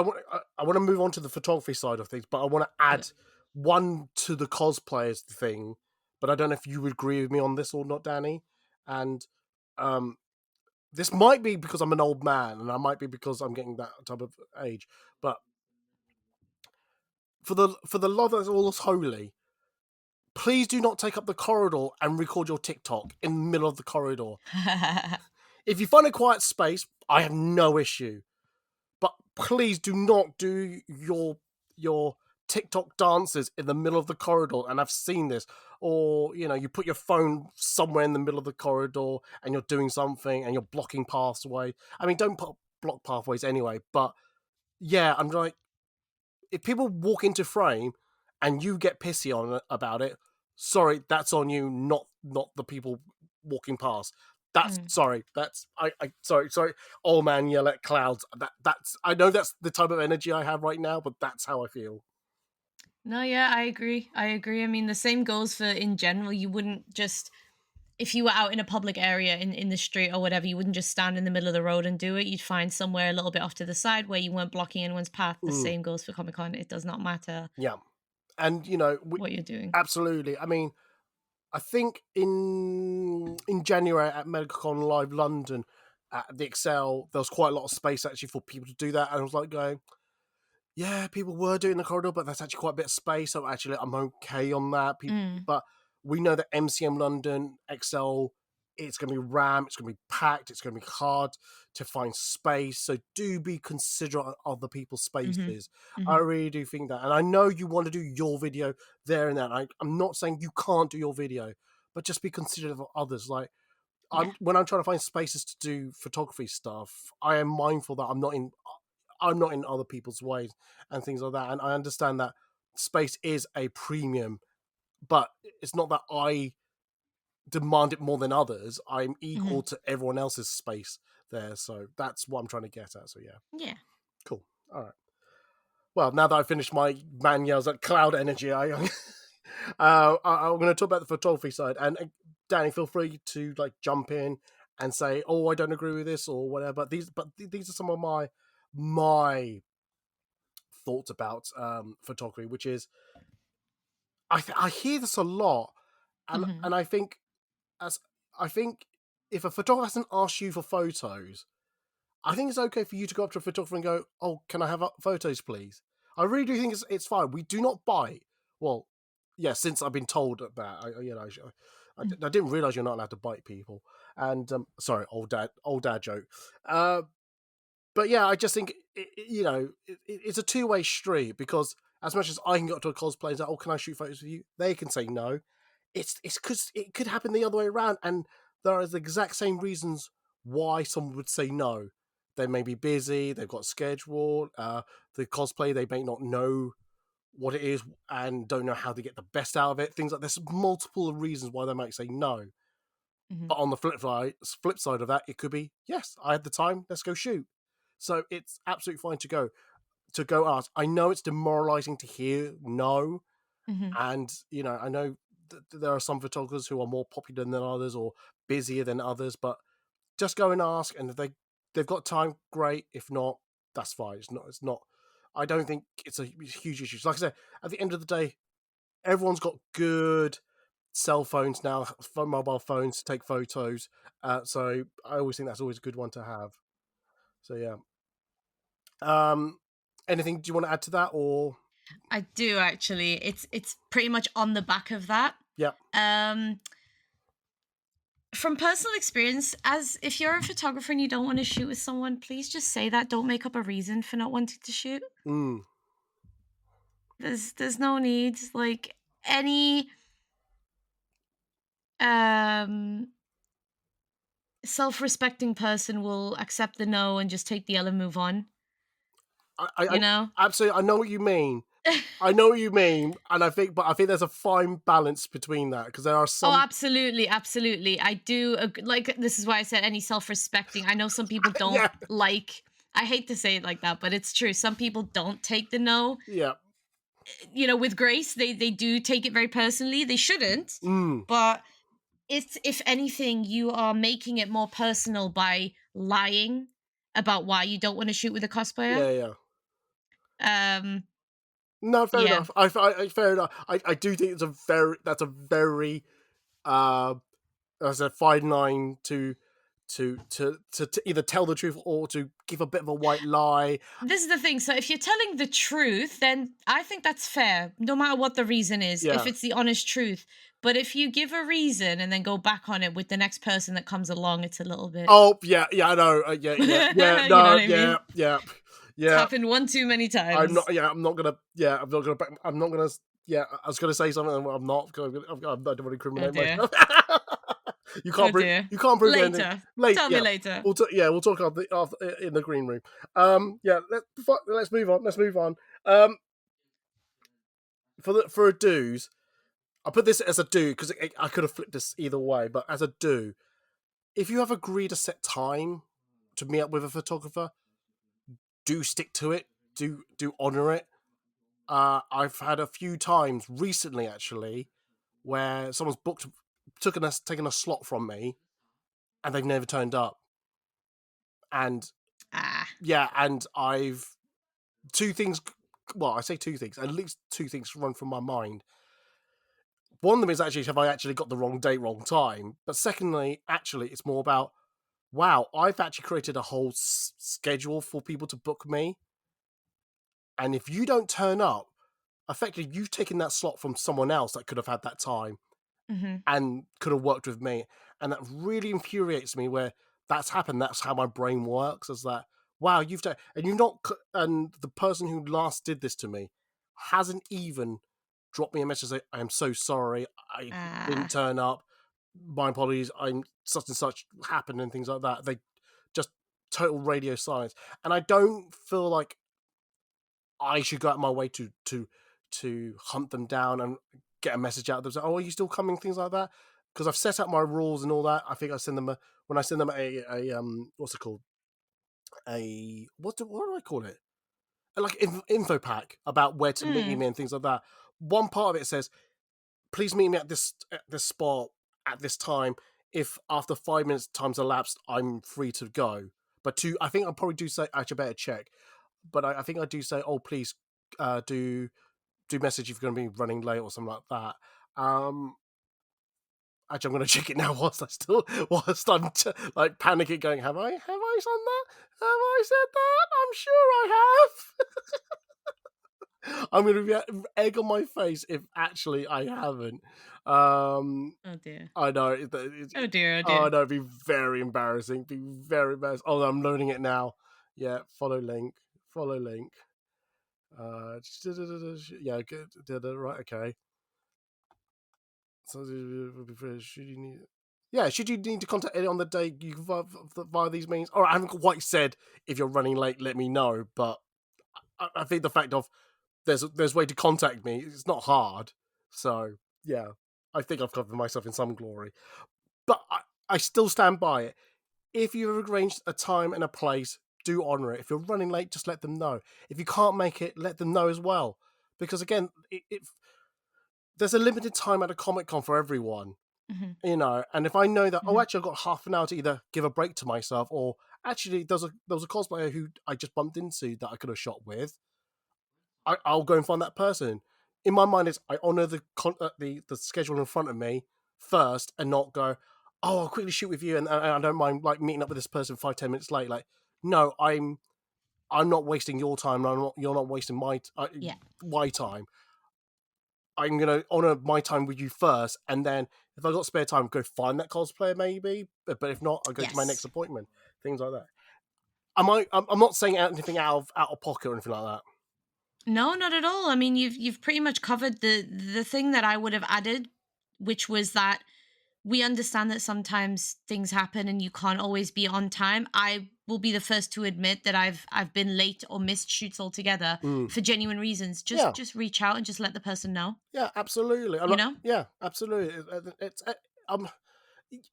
want to move on to the photography side of things, but I want to add one to the cosplayers thing. But I don't know if you would agree with me on this or not, Danny. And this might be because I'm an old man, and I might be because I'm getting that type of age. But for the love that's all holy, please do not take up the corridor and record your TikTok in the middle of the corridor. If you find a quiet space, I have no issue. But please do not do your TikTok dances in the middle of the corridor. And I've seen this. Or, you put your phone somewhere in the middle of the corridor and you're doing something and you're blocking pathways. I mean, don't block pathways anyway. But yeah, I'm like, if people walk into frame and you get pissy about it, sorry, that's on you, not the people walking past. That's sorry. That's sorry. Old man yell at clouds. That's I know that's the type of energy I have right now, but that's how I feel. No, yeah, I agree. I mean, the same goes for in general. You wouldn't just, if you were out in a public area in the street or whatever, you wouldn't just stand in the middle of the road and do it. You'd find somewhere a little bit off to the side where you weren't blocking anyone's path. The same goes for Comic-Con. It does not matter. Yeah. And, what you're doing. Absolutely. I mean, I think in January at MedicaCon Live London at the Excel, there was quite a lot of space actually for people to do that. And I was like going, yeah, people were doing the corridor, but that's actually quite a bit of space. So actually, I'm okay on that. But we know that MCM London XL, it's going to be rammed, it's going to be packed, it's going to be hard to find space. So do be considerate of other people's spaces. I really do think that. And I know you want to do your video there and then. I'm not saying you can't do your video, but just be considerate of others. Like, when I'm trying to find spaces to do photography stuff, I am mindful that I'm not in other people's ways and things like that. And I understand that space is a premium, but it's not that I demand it more than others. I'm equal to everyone else's space there. So that's what I'm trying to get at. So Yeah. Cool. All right. Well, now that I've finished my man yells at cloud energy, I'm going to talk about the photography side. And Danny, feel free to like jump in and say, "Oh, I don't agree with this" or whatever. These are some of my thoughts about photography, which is I hear this a lot, and I think if a photographer hasn't asked you for photos, I think it's okay for you to go up to a photographer and go, "Oh, can I have photos, please?" I really do think it's fine. We do not bite. Well, yeah, since I've been told that, I didn't realize you're not allowed to bite people. And sorry, old dad joke. But yeah, I just think it's a two-way street, because as much as I can go up to a cosplayer and say, "Oh, can I shoot photos with you?" They can say no. It's because it could happen the other way around, and there are the exact same reasons why someone would say no. They may be busy, they've got a schedule, the cosplay, they may not know what it is and don't know how to get the best out of it. Things like there's multiple reasons why they might say no. But on the flip side of that, it could be, yes, I had the time, let's go shoot. So it's absolutely fine to go ask. I know it's demoralizing to hear no, and I know there are some photographers who are more popular than others or busier than others, but just go and ask, and if they've got time, great. If not, that's fine. It's not. I don't think it's a huge issue. Like I said, at the end of the day, everyone's got good cell phones now, mobile phones to take photos. So I always think that's always a good one to have. So yeah. Anything do you want to add to that, or? I do actually. It's pretty much on the back of that. Yeah. From personal experience, as if you're a photographer and you don't want to shoot with someone, please just say that. Don't make up a reason for not wanting to shoot. There's no need. Like, any self-respecting person will accept the no and just take the L and move on. I absolutely. I know what you mean. I know what you mean, and I think there's a fine balance between that, because there are some. Oh, absolutely. I do. Like, this is why I said any self-respecting. I know some people don't like. I hate to say it like that, but it's true. Some people don't take the no. Yeah. With grace. They do take it very personally. They shouldn't. But if anything, you are making it more personal by lying about why you don't want to shoot with a cosplayer. Yeah. No, fair enough. Fair enough. I do think that's a very as a fine line to either tell the truth or to give a bit of a white lie. This is the thing. So if you're telling the truth, then I think that's fair, no matter what the reason is, if it's the honest truth. But if you give a reason and then go back on it with the next person that comes along, it's a little bit. Oh yeah, I know. Yeah. No, you know what I mean? Yeah. It's happened one too many times. I'm not gonna. I was gonna say something, and I'm not. I don't want to incriminate myself. You can't prove anything. Later. Tell me later. We'll talk after in the green room. Let's move on. For a do's, I put this as a do because I could have flipped this either way, but as a do, if you have agreed a set time to meet up with a photographer, do stick to it. Do honor it. I've had a few times recently, actually, where someone's taken a slot from me, and they've never turned up. And and I've two things. Well, I say two things. At least two things run from my mind. One of them is actually, have I actually got the wrong date, wrong time? But secondly, actually, it's more about, wow, I've actually created a whole schedule for people to book me. And if you don't turn up, effectively, you've taken that slot from someone else that could have had that time. and could have worked with me. And that really infuriates me where that's happened. That's how my brain works, is that, wow, you've done, and you've not, and the person who last did this to me hasn't even dropped me a message saying, I am so sorry, I didn't Ah. turn up, my apologies, I'm such and such happened and things like that. They just total radio silence. And I don't feel like I should go out of my way to hunt them down and get a message out of them. Say, oh, are you still coming? Things like that. Because I've set up my rules and all that. I think I send them when I send them a what's it called? What do I call it? Like info pack about where to meet me and things like that. One part of it says, please meet me at this spot at this time. If after 5 minutes time's elapsed, I'm free to go. But I think I probably do say, actually, better check. But I think I do say, oh, please do message if you're going to be running late or something like that. Actually, I'm going to check it now whilst I'm like panicking, going, have I done that? Have I said that? I'm sure I have. I'm going to be egg on my face if actually I haven't. Oh dear. I know. Oh dear. Oh Oh dear. no, it'd be very embarrassing. Be very embarrassing. Oh, I'm loading it now. Yeah, follow link. Follow link. Yeah, good. Right, okay. So, should you need? Yeah, should you need to contact Eddie on the day you via these means? Or I haven't quite said if you're running late, let me know. But I think the fact of there's a way to contact me. It's not hard. So yeah, I think I've covered myself in some glory. But I still stand by it. If you've arranged a time and a place, do honour it. If you're running late, just let them know. If you can't make it, let them know as well. Because again, there's a limited time at a Comic-Con for everyone, and if I know that, oh, actually I've got half an hour to either give a break to myself, or actually there was a cosplayer who I just bumped into that I could have shot with, I'll go and find that person. In my mind, I honour the schedule in front of me first, and not go, oh, I'll quickly shoot with you, and I don't mind like meeting up with this person 5-10 minutes late. Like, no, I'm not wasting your time. You're not wasting my time. I'm going to honour my time with you first, and then if I've got spare time, go find that cosplayer maybe. But if not, I'll go to my next appointment. Things like that. I'm not saying anything out of pocket or anything like that. No, not at all. I mean, you've pretty much covered the thing that I would have added, which was that we understand that sometimes things happen and you can't always be on time. I will be the first to admit that I've been late or missed shoots altogether for genuine reasons. Just reach out and just let the person know. Yeah, absolutely. You know? Yeah, absolutely.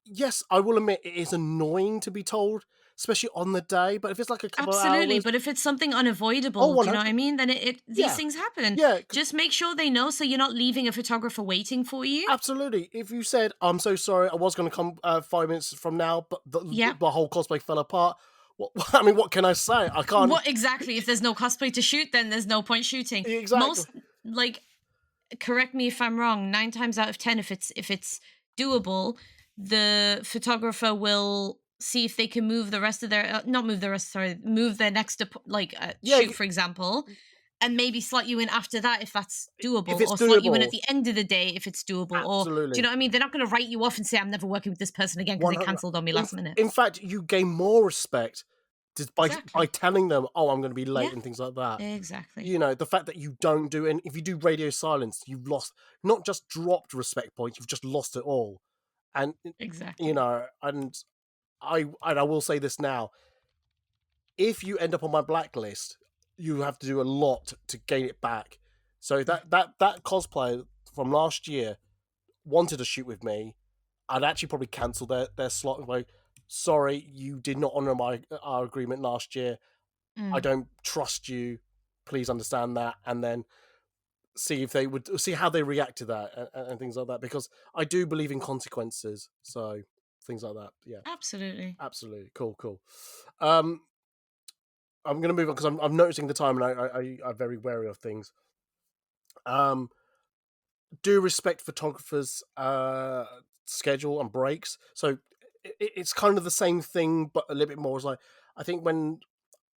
Yes, I will admit it is annoying to be told, especially on the day. But if it's like a couple of Absolutely, hours, but if it's something unavoidable, do you know what 100, I mean? Then these yeah, things happen. yeah, Just make sure they know so you're not leaving a photographer waiting for you. absolutely. If you said, I'm so sorry, I was going to come 5 minutes from now, but Yeah. the whole cosplay fell apart. I mean, what can I say? I can't. What exactly? If there's no cosplay to shoot, then there's no point shooting. Exactly. Like, correct me if I'm wrong, 9 times out of 10, if it's doable, the photographer will see if they can move the rest of their not move the rest, sorry, move their next Yeah, shoot, for example, and maybe slot you in after that if that's if doable, it's or slot you in doable, at the end of the day if it's doable. Or do you absolutely. know what I mean? They're not going to write you off and say, I'm never working with this person again because they 100. cancelled on me last minute. In fact, you gain more respect by Exactly. telling them, oh, I'm going to be late Yeah. and things like that. Exactly. You know, the fact that you don't do, and if you do radio silence, you've lost, not just dropped respect points, you've just lost it all. And Exactly. you know, and I will say this now: if you end up on my blacklist, you have to do a lot to gain it back. So that cosplayer from last year wanted to shoot with me, I'd actually probably cancel their slot and go, sorry, you did not honour our agreement last year. I don't trust you. Please understand that, and then see if they would see how they react to that and things like that. Because I do believe in consequences. So things like that. Yeah, Absolutely. absolutely. Cool. I'm going to move on because I'm noticing the time, and I'm very wary of things. Do respect photographers' schedule and breaks. So it's kind of the same thing, but a little bit more. It's like, I think when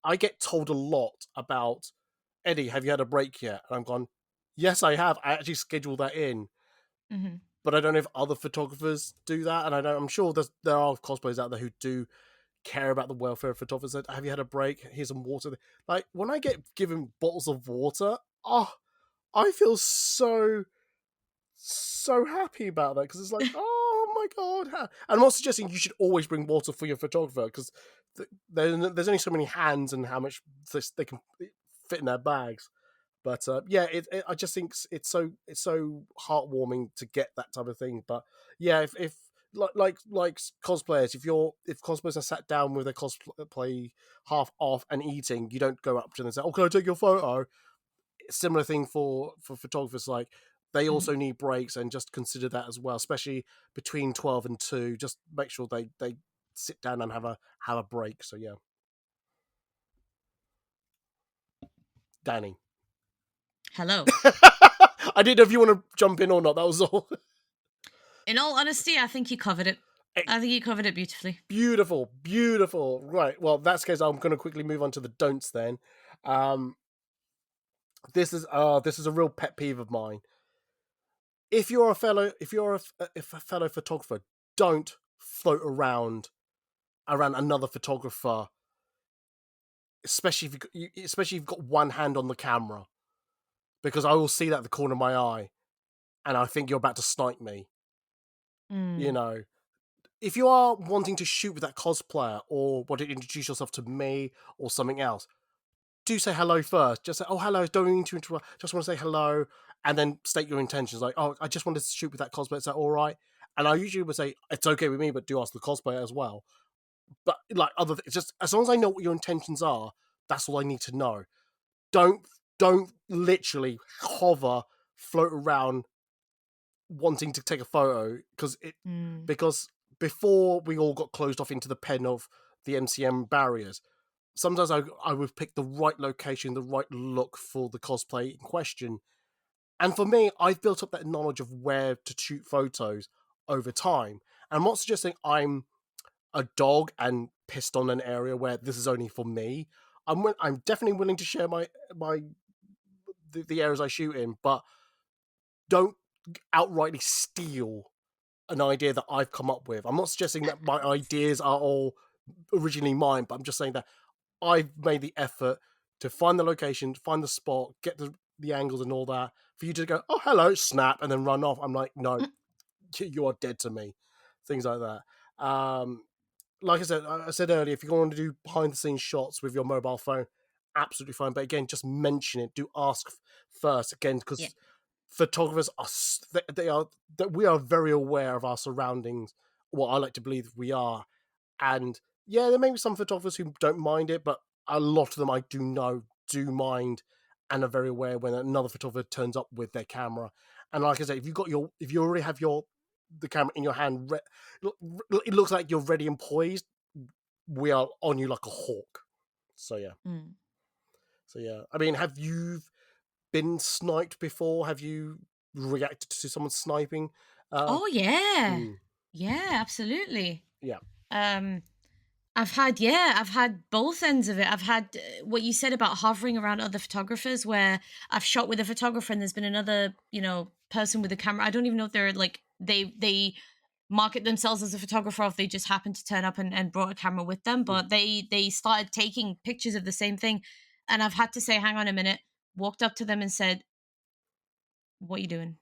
I get told a lot about, Eddie, have you had a break yet? And I'm gone, yes, I have. I actually scheduled that in. but I don't know if other photographers do that. And I'm sure there are cosplayers out there who do care about the welfare of photographers. Have you had a break? Here's some water. Like when I get given bottles of water, oh, I feel so happy about that, because it's like, oh my god. And I'm not suggesting you should always bring water for your photographer, because there's only so many hands and how much they can fit in their bags. But yeah, I just think it's so heartwarming to get that type of thing. But yeah, if like cosplayers, if cosplayers are sat down with their cosplay half off and eating, you don't go up to them and say, "Oh, can I take your photo?" Similar thing for photographers. Like they also need breaks, and just consider that as well, especially between 12 and 2. Just make sure they sit down and have a break. So yeah, Danny. Hello. I didn't know if you want to jump in or not. That was all. In all honesty, I think you covered it. I think you covered it beautifully. Beautiful. Right. Well, in that case, I'm going to quickly move on to the don'ts then. This is a real pet peeve of mine. If you're a fellow photographer, don't float around another photographer, especially if you've got one hand on the camera, because I will see that at the corner of my eye, and I think you're about to snipe me. You know, if you are wanting to shoot with that cosplayer or want to introduce yourself to me or something else, do say hello first. Just say, "Oh, hello, don't mean to interrupt. Just want to say hello," and then state your intentions. Like, "Oh, I just wanted to shoot with that cosplayer. Is that all right?" And I usually would say, "It's okay with me, but do ask the cosplayer as well." But like just as long as I know what your intentions are, that's all I need to know. Don't literally hover, float around, wanting to take a photo, because before we all got closed off into the pen of the MCM barriers, sometimes I would pick the right location, the right look for the cosplay in question. And for me, I've built up that knowledge of where to shoot photos over time. And I'm not suggesting I'm a dog and pissed on an area where this is only for me. I'm definitely willing to share the areas I shoot in, but don't outrightly steal an idea that I've come up with. I'm not suggesting that my ideas are all originally mine, but I'm just saying that I've made the effort to find the location, find the spot, get the angles and all that, for you to go, "Oh, hello," snap, and then run off. I'm like, no, you are dead to me. Things like that. Like I said earlier, if you want to do behind the scenes shots with your mobile phone, absolutely fine. But again, just mention it. Do ask first. Again, because photographers we are very aware of our surroundings. Well, I like to believe we are. And yeah, there may be some photographers who don't mind it, but a lot of them I do know do mind and are very aware when another photographer turns up with their camera. And like I said, if you already have the camera in your hand, it looks like you're ready and poised. We are on you like a hawk. So yeah. So yeah. I mean, have you been sniped before? Have you reacted to someone sniping? Oh yeah. Yeah, absolutely. Yeah. I've had both ends of it. I've had what you said about hovering around other photographers, where I've shot with a photographer and there's been another, person with a camera. I don't even know if they're like they market themselves as a photographer, or if they just happened to turn up and brought a camera with them. But they started taking pictures of the same thing, and I've had to say, "Hang on a minute." Walked up to them and said, "What are you doing?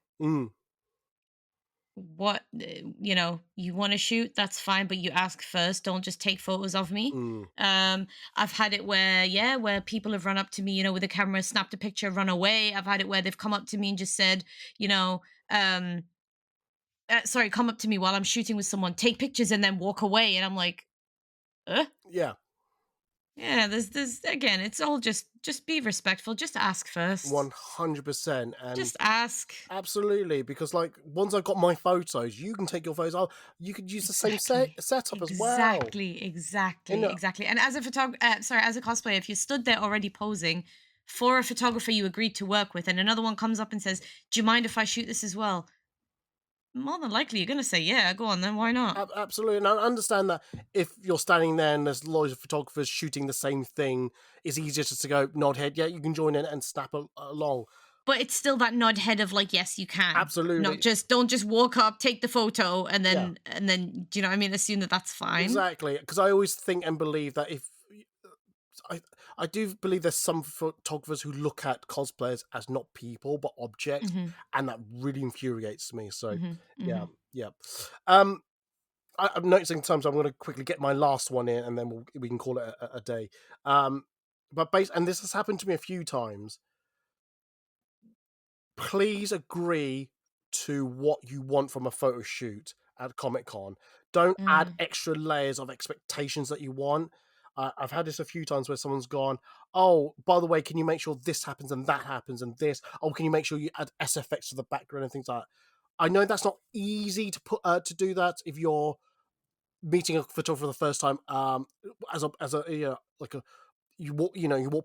What you want to shoot, that's fine, but you ask first. Don't just take photos of me." I've had it where people have run up to me, with a camera, snapped a picture, run away. I've had it where they've come up to me and just said, sorry, come up to me while I'm shooting with someone, take pictures, and then walk away. And I'm like, yeah, there's again, it's all just be respectful, just ask first. 100%. And just ask. Absolutely, because like once I've got my photos, you can take your photos. You could use the same setup as well. Exactly. And as a as a cosplayer, if you stood there already posing for a photographer you agreed to work with, and another one comes up and says, "Do you mind if I shoot this as well?" More than likely, you're going to say, "Yeah, go on then. Why not?" Absolutely. And I understand that if you're standing there and there's loads of photographers shooting the same thing, it's easier just to go nod head. Yeah, you can join in and snap along. But it's still that nod head of like, yes, you can. Not Absolutely. just don't just walk up, take the photo, and Yeah. then do you know what I mean? Assume that that's fine. Exactly, because I always think and believe that if I I do believe there's some photographers who look at cosplayers as not people but objects, Mhm. and that really infuriates me. So Mhm. yeah, Mhm. yeah. Um, I'm noticing time, so I'm going to quickly get my last one in, and then we can call it a day. But and this has happened to me a few times. Please agree to what you want from a photo shoot at Comic Con. Don't add Mm. extra layers of expectations that you want. I've had this a few times where someone's gone, "Oh, by the way, can you make sure this happens and that happens and this? Oh, can you make sure you add SFX to the background and things like that?" I know that's not easy to put to do that if you're meeting a photographer for the first time. As a like a you walk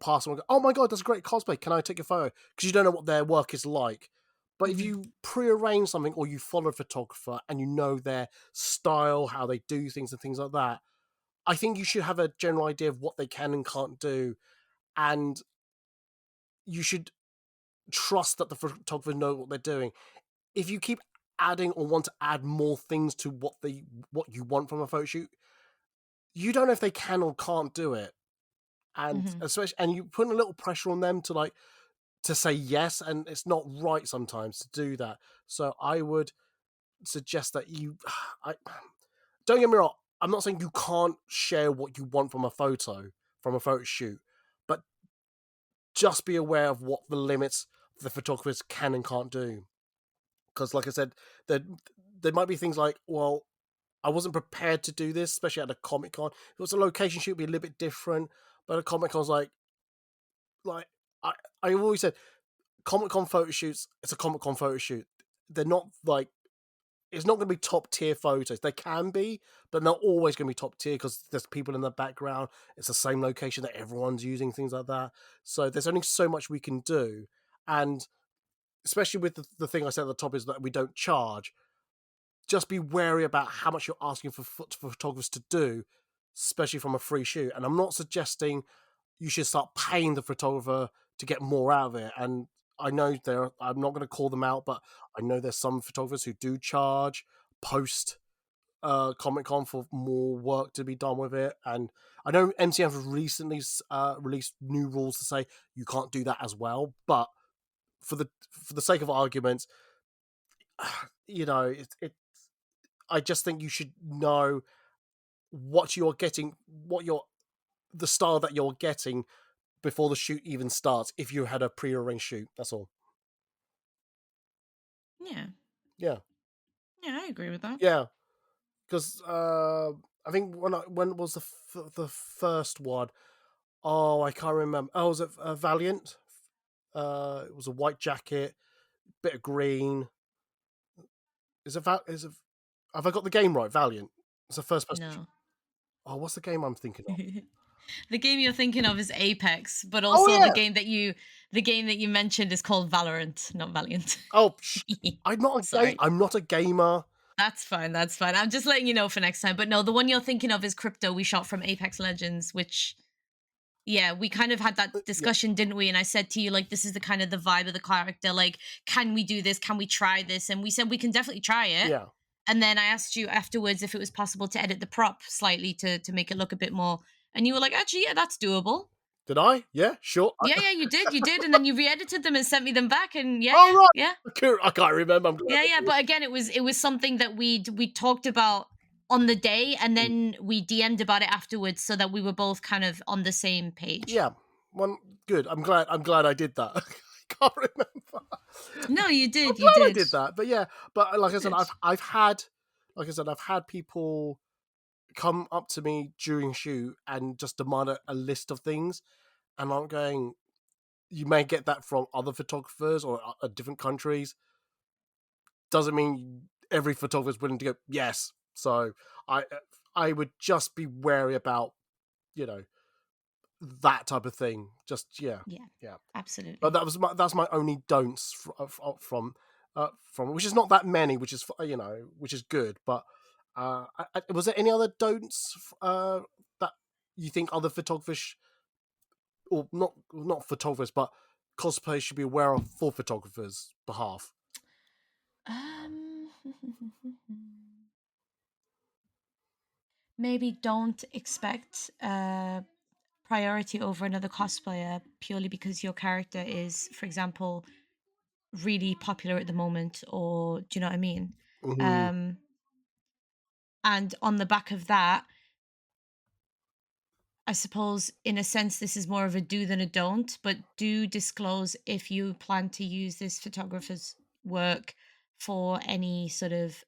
past someone and go, "Oh my god, that's a great cosplay. Can I take a photo?" Because you don't know what their work is like. But if Mhm. you pre-arrange something or you follow a photographer and you know their style, how they do things and things like that, I think you should have a general idea of what they can and can't do. And you should trust that the photographer know what they're doing. If you keep adding or want to add more things to what you want from a photo shoot, you don't know if they can or can't do it. And Mhm. especially, and you put a little pressure on them to say yes, and it's not right sometimes to do that. So I would suggest that I don't get me wrong. I'm not saying you can't share what you want from a photo shoot, but just be aware of what the limits the photographers can and can't do. Because, like I said, there there might be things like, well, I wasn't prepared to do this, especially at a Comic Con. If it was a location shoot, it'd be a little bit different. But a Comic Con's like I I always said Comic Con photo shoots, it's a Comic Con photo shoot. They're not like it's not going to be top tier photos. They can be, but not always going to be top tier because there's people in the background. It's the same location that everyone's using, things like that. So there's only so much we can do, and especially with the thing I said at the top is that we don't charge. Just be wary about how much you're asking for photographers to do, especially from a free shoot. And I'm not suggesting you should start paying the photographer to get more out of it. And I know I'm not going to call them out, but I know there's some photographers who do charge post Comic Con for more work to be done with it. And I know MCM has recently released new rules to say you can't do that as well. But for the sake of arguments, it I just think you should know what you're getting, the style that you're getting before the shoot even starts. If you had a pre-arranged shoot, that's all. Yeah. Yeah, Yeah, I agree with that. yeah. Because I think when was the first one? Oh, I can't remember. Oh, was it Valiant? It was a white jacket, bit of green. Is it? Have I got the game right? Valiant. It's a first person. No. Oh, what's the game I'm thinking of? The game you're thinking of is Apex, but Oh also yeah. the game that you mentioned is called Valorant, not Valiant. Oh, I'm not a Sorry. I'm not a gamer. That's fine. That's fine. I'm just letting you know for next time. But no, the one you're thinking of is Crypto we shot from Apex Legends, which yeah, we kind of had that Yeah, discussion, didn't we? And I said to you, like, this is the kind of the vibe of the character. Like, can we do this? Can we try this? And we said we can definitely try it. yeah. And then I asked you afterwards if it was possible to edit the prop slightly to make it look a bit more. And you were like, actually, yeah, that's doable. Did I? Yeah, sure. Yeah, yeah, you did, and then you re-edited them and sent me them back, and yeah, Oh yeah, right. yeah, I can't remember. I'm glad. yeah, yeah. But again, it was something that we talked about on the day, and then we DM'd about it afterwards, so that we were both kind of on the same page. Yeah. One good. I'm glad I did that. I can't remember. No, you I'm did, you glad I did. did that. But yeah, but like I said, Good. I've had people come up to me during shoot and just demand a list of things, and I'm going. You may get that from other photographers or different countries. Doesn't mean every photographer is willing to go. Yes. So I I would just be wary about you know that type of thing. Just yeah, Yeah, yeah. But absolutely. that's my only don'ts from which is not that many, which is which is good. But was there any other don'ts that you think other photographers or not photographers, but cosplayers should be aware of for photographers' behalf? Maybe don't expect priority over another cosplayer purely because your character is, for example, really popular at the moment, or do you know what I mean? Mm-hmm. And on the back of that, I suppose in a sense this is more of a do than a don't, but do disclose if you plan to use this photographer's work for any sort of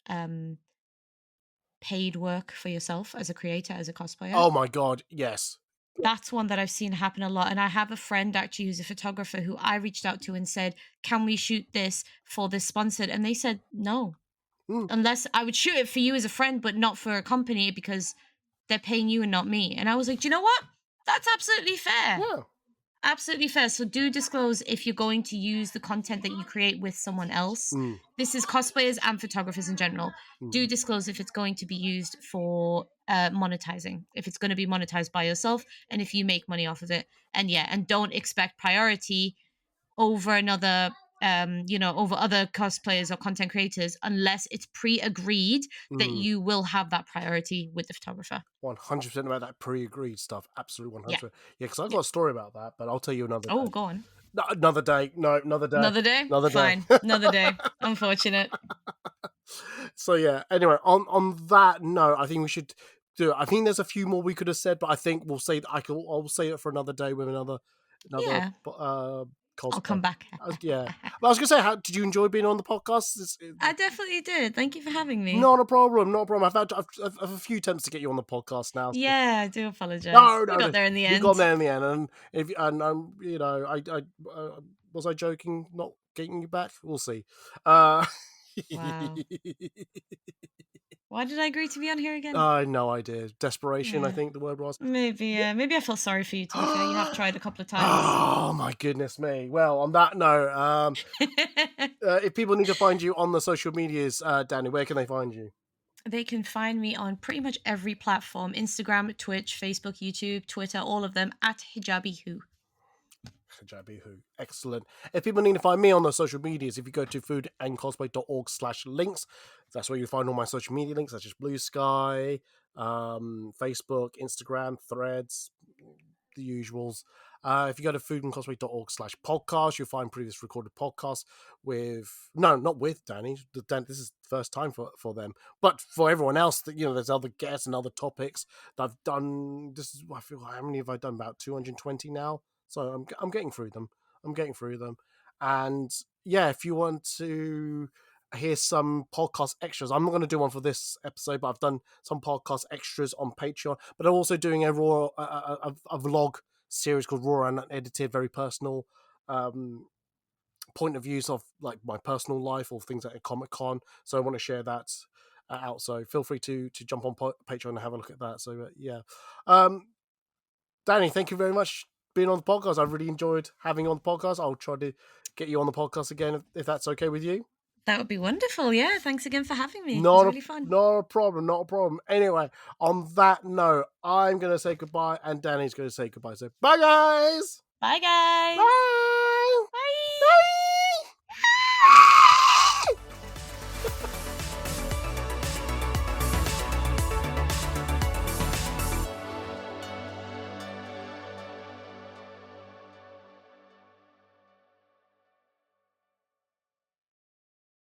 paid work for yourself as a creator, as a cosplayer. Oh my god, yes. That's one that I've seen happen a lot. And I have a friend actually who's a photographer who I reached out to and said, "Can we shoot this for this sponsored?" And they said, "No, Mm. unless I would shoot it for you as a friend, but not for a company because they're paying you and not me." And I was like, "Do you know what? That's absolutely fair. Yeah. Absolutely fair." So do disclose if you're going to use the content that you create with someone else. Mm. This is cosplayers and photographers in general. Do disclose if it's going to be used for monetizing, if it's going to be monetized by yourself, and if you make money off of it. And yeah, and don't expect priority over another over other cosplayers or content creators unless it's pre-agreed that Mm. you will have that priority with the photographer. 100% about that pre-agreed stuff. Absolutely 100%. Yeah. Yeah, because I've Yeah. got a story about that, but I'll tell you another Oh, day. go on. No, another day. No, another day. Another day? Another day. Fine. Another day. Unfortunate. So yeah. Anyway, on that note, I think we should do it. I think there's a few more we could have said, but I think we'll say I'll say it for another day with another Yeah. cosplay. I'll come back. Yeah. But I was gonna say, how did you enjoy being on the podcast? I definitely did. Thank you for having me. Not a problem. Not a problem. I've a few attempts to get you on the podcast now. So. Yeah, I do apologize. No, We got there in the you end. got there in the end, and if you know, I was I joking, not getting you back. We'll see. Wow. Why did I agree to be on here again? No idea. Desperation, Yeah. I think the word was. Maybe I feel sorry for you, to be fair. You have tried a couple of times. Oh my goodness me. Well, on that note, if people need to find you on the social medias, Danny, where can they find you? They can find me on pretty much every platform: Instagram, Twitch, Facebook, YouTube, Twitter, all of them at Hijabihu. Hijabihu. Excellent. If people need to find me on the social medias, if you go to foodandcosplay.org/links, that's where you find all my social media links, such as Blue Sky, Facebook, Instagram, Threads, the usuals. If you go to foodandcosplay.org/podcast, you'll find previous recorded podcasts not with Danny. This is the first time for them, but for everyone else, that there's other guests and other topics that I've done. I feel, how many have I done? About 220 now. So I'm getting through them. And yeah, if you want to hear some podcast extras, I'm not going to do one for this episode, but I've done some podcast extras on Patreon. But I'm also doing a vlog series called Raw and Unedited, very personal point of views of like my personal life or things at Comic-Con. So I want to share that out. So feel free to jump on Patreon and have a look at that. So yeah, Danny, thank you very much being on the podcast. I really enjoyed having you on the podcast. I'll try to get you on the podcast again if that's okay with you. That would be wonderful. Yeah, thanks again for having me. It was really fun. Not a problem. Anyway, on that note, I'm going to say goodbye and Danny's going to say goodbye. So bye, guys. Bye, guys. Bye.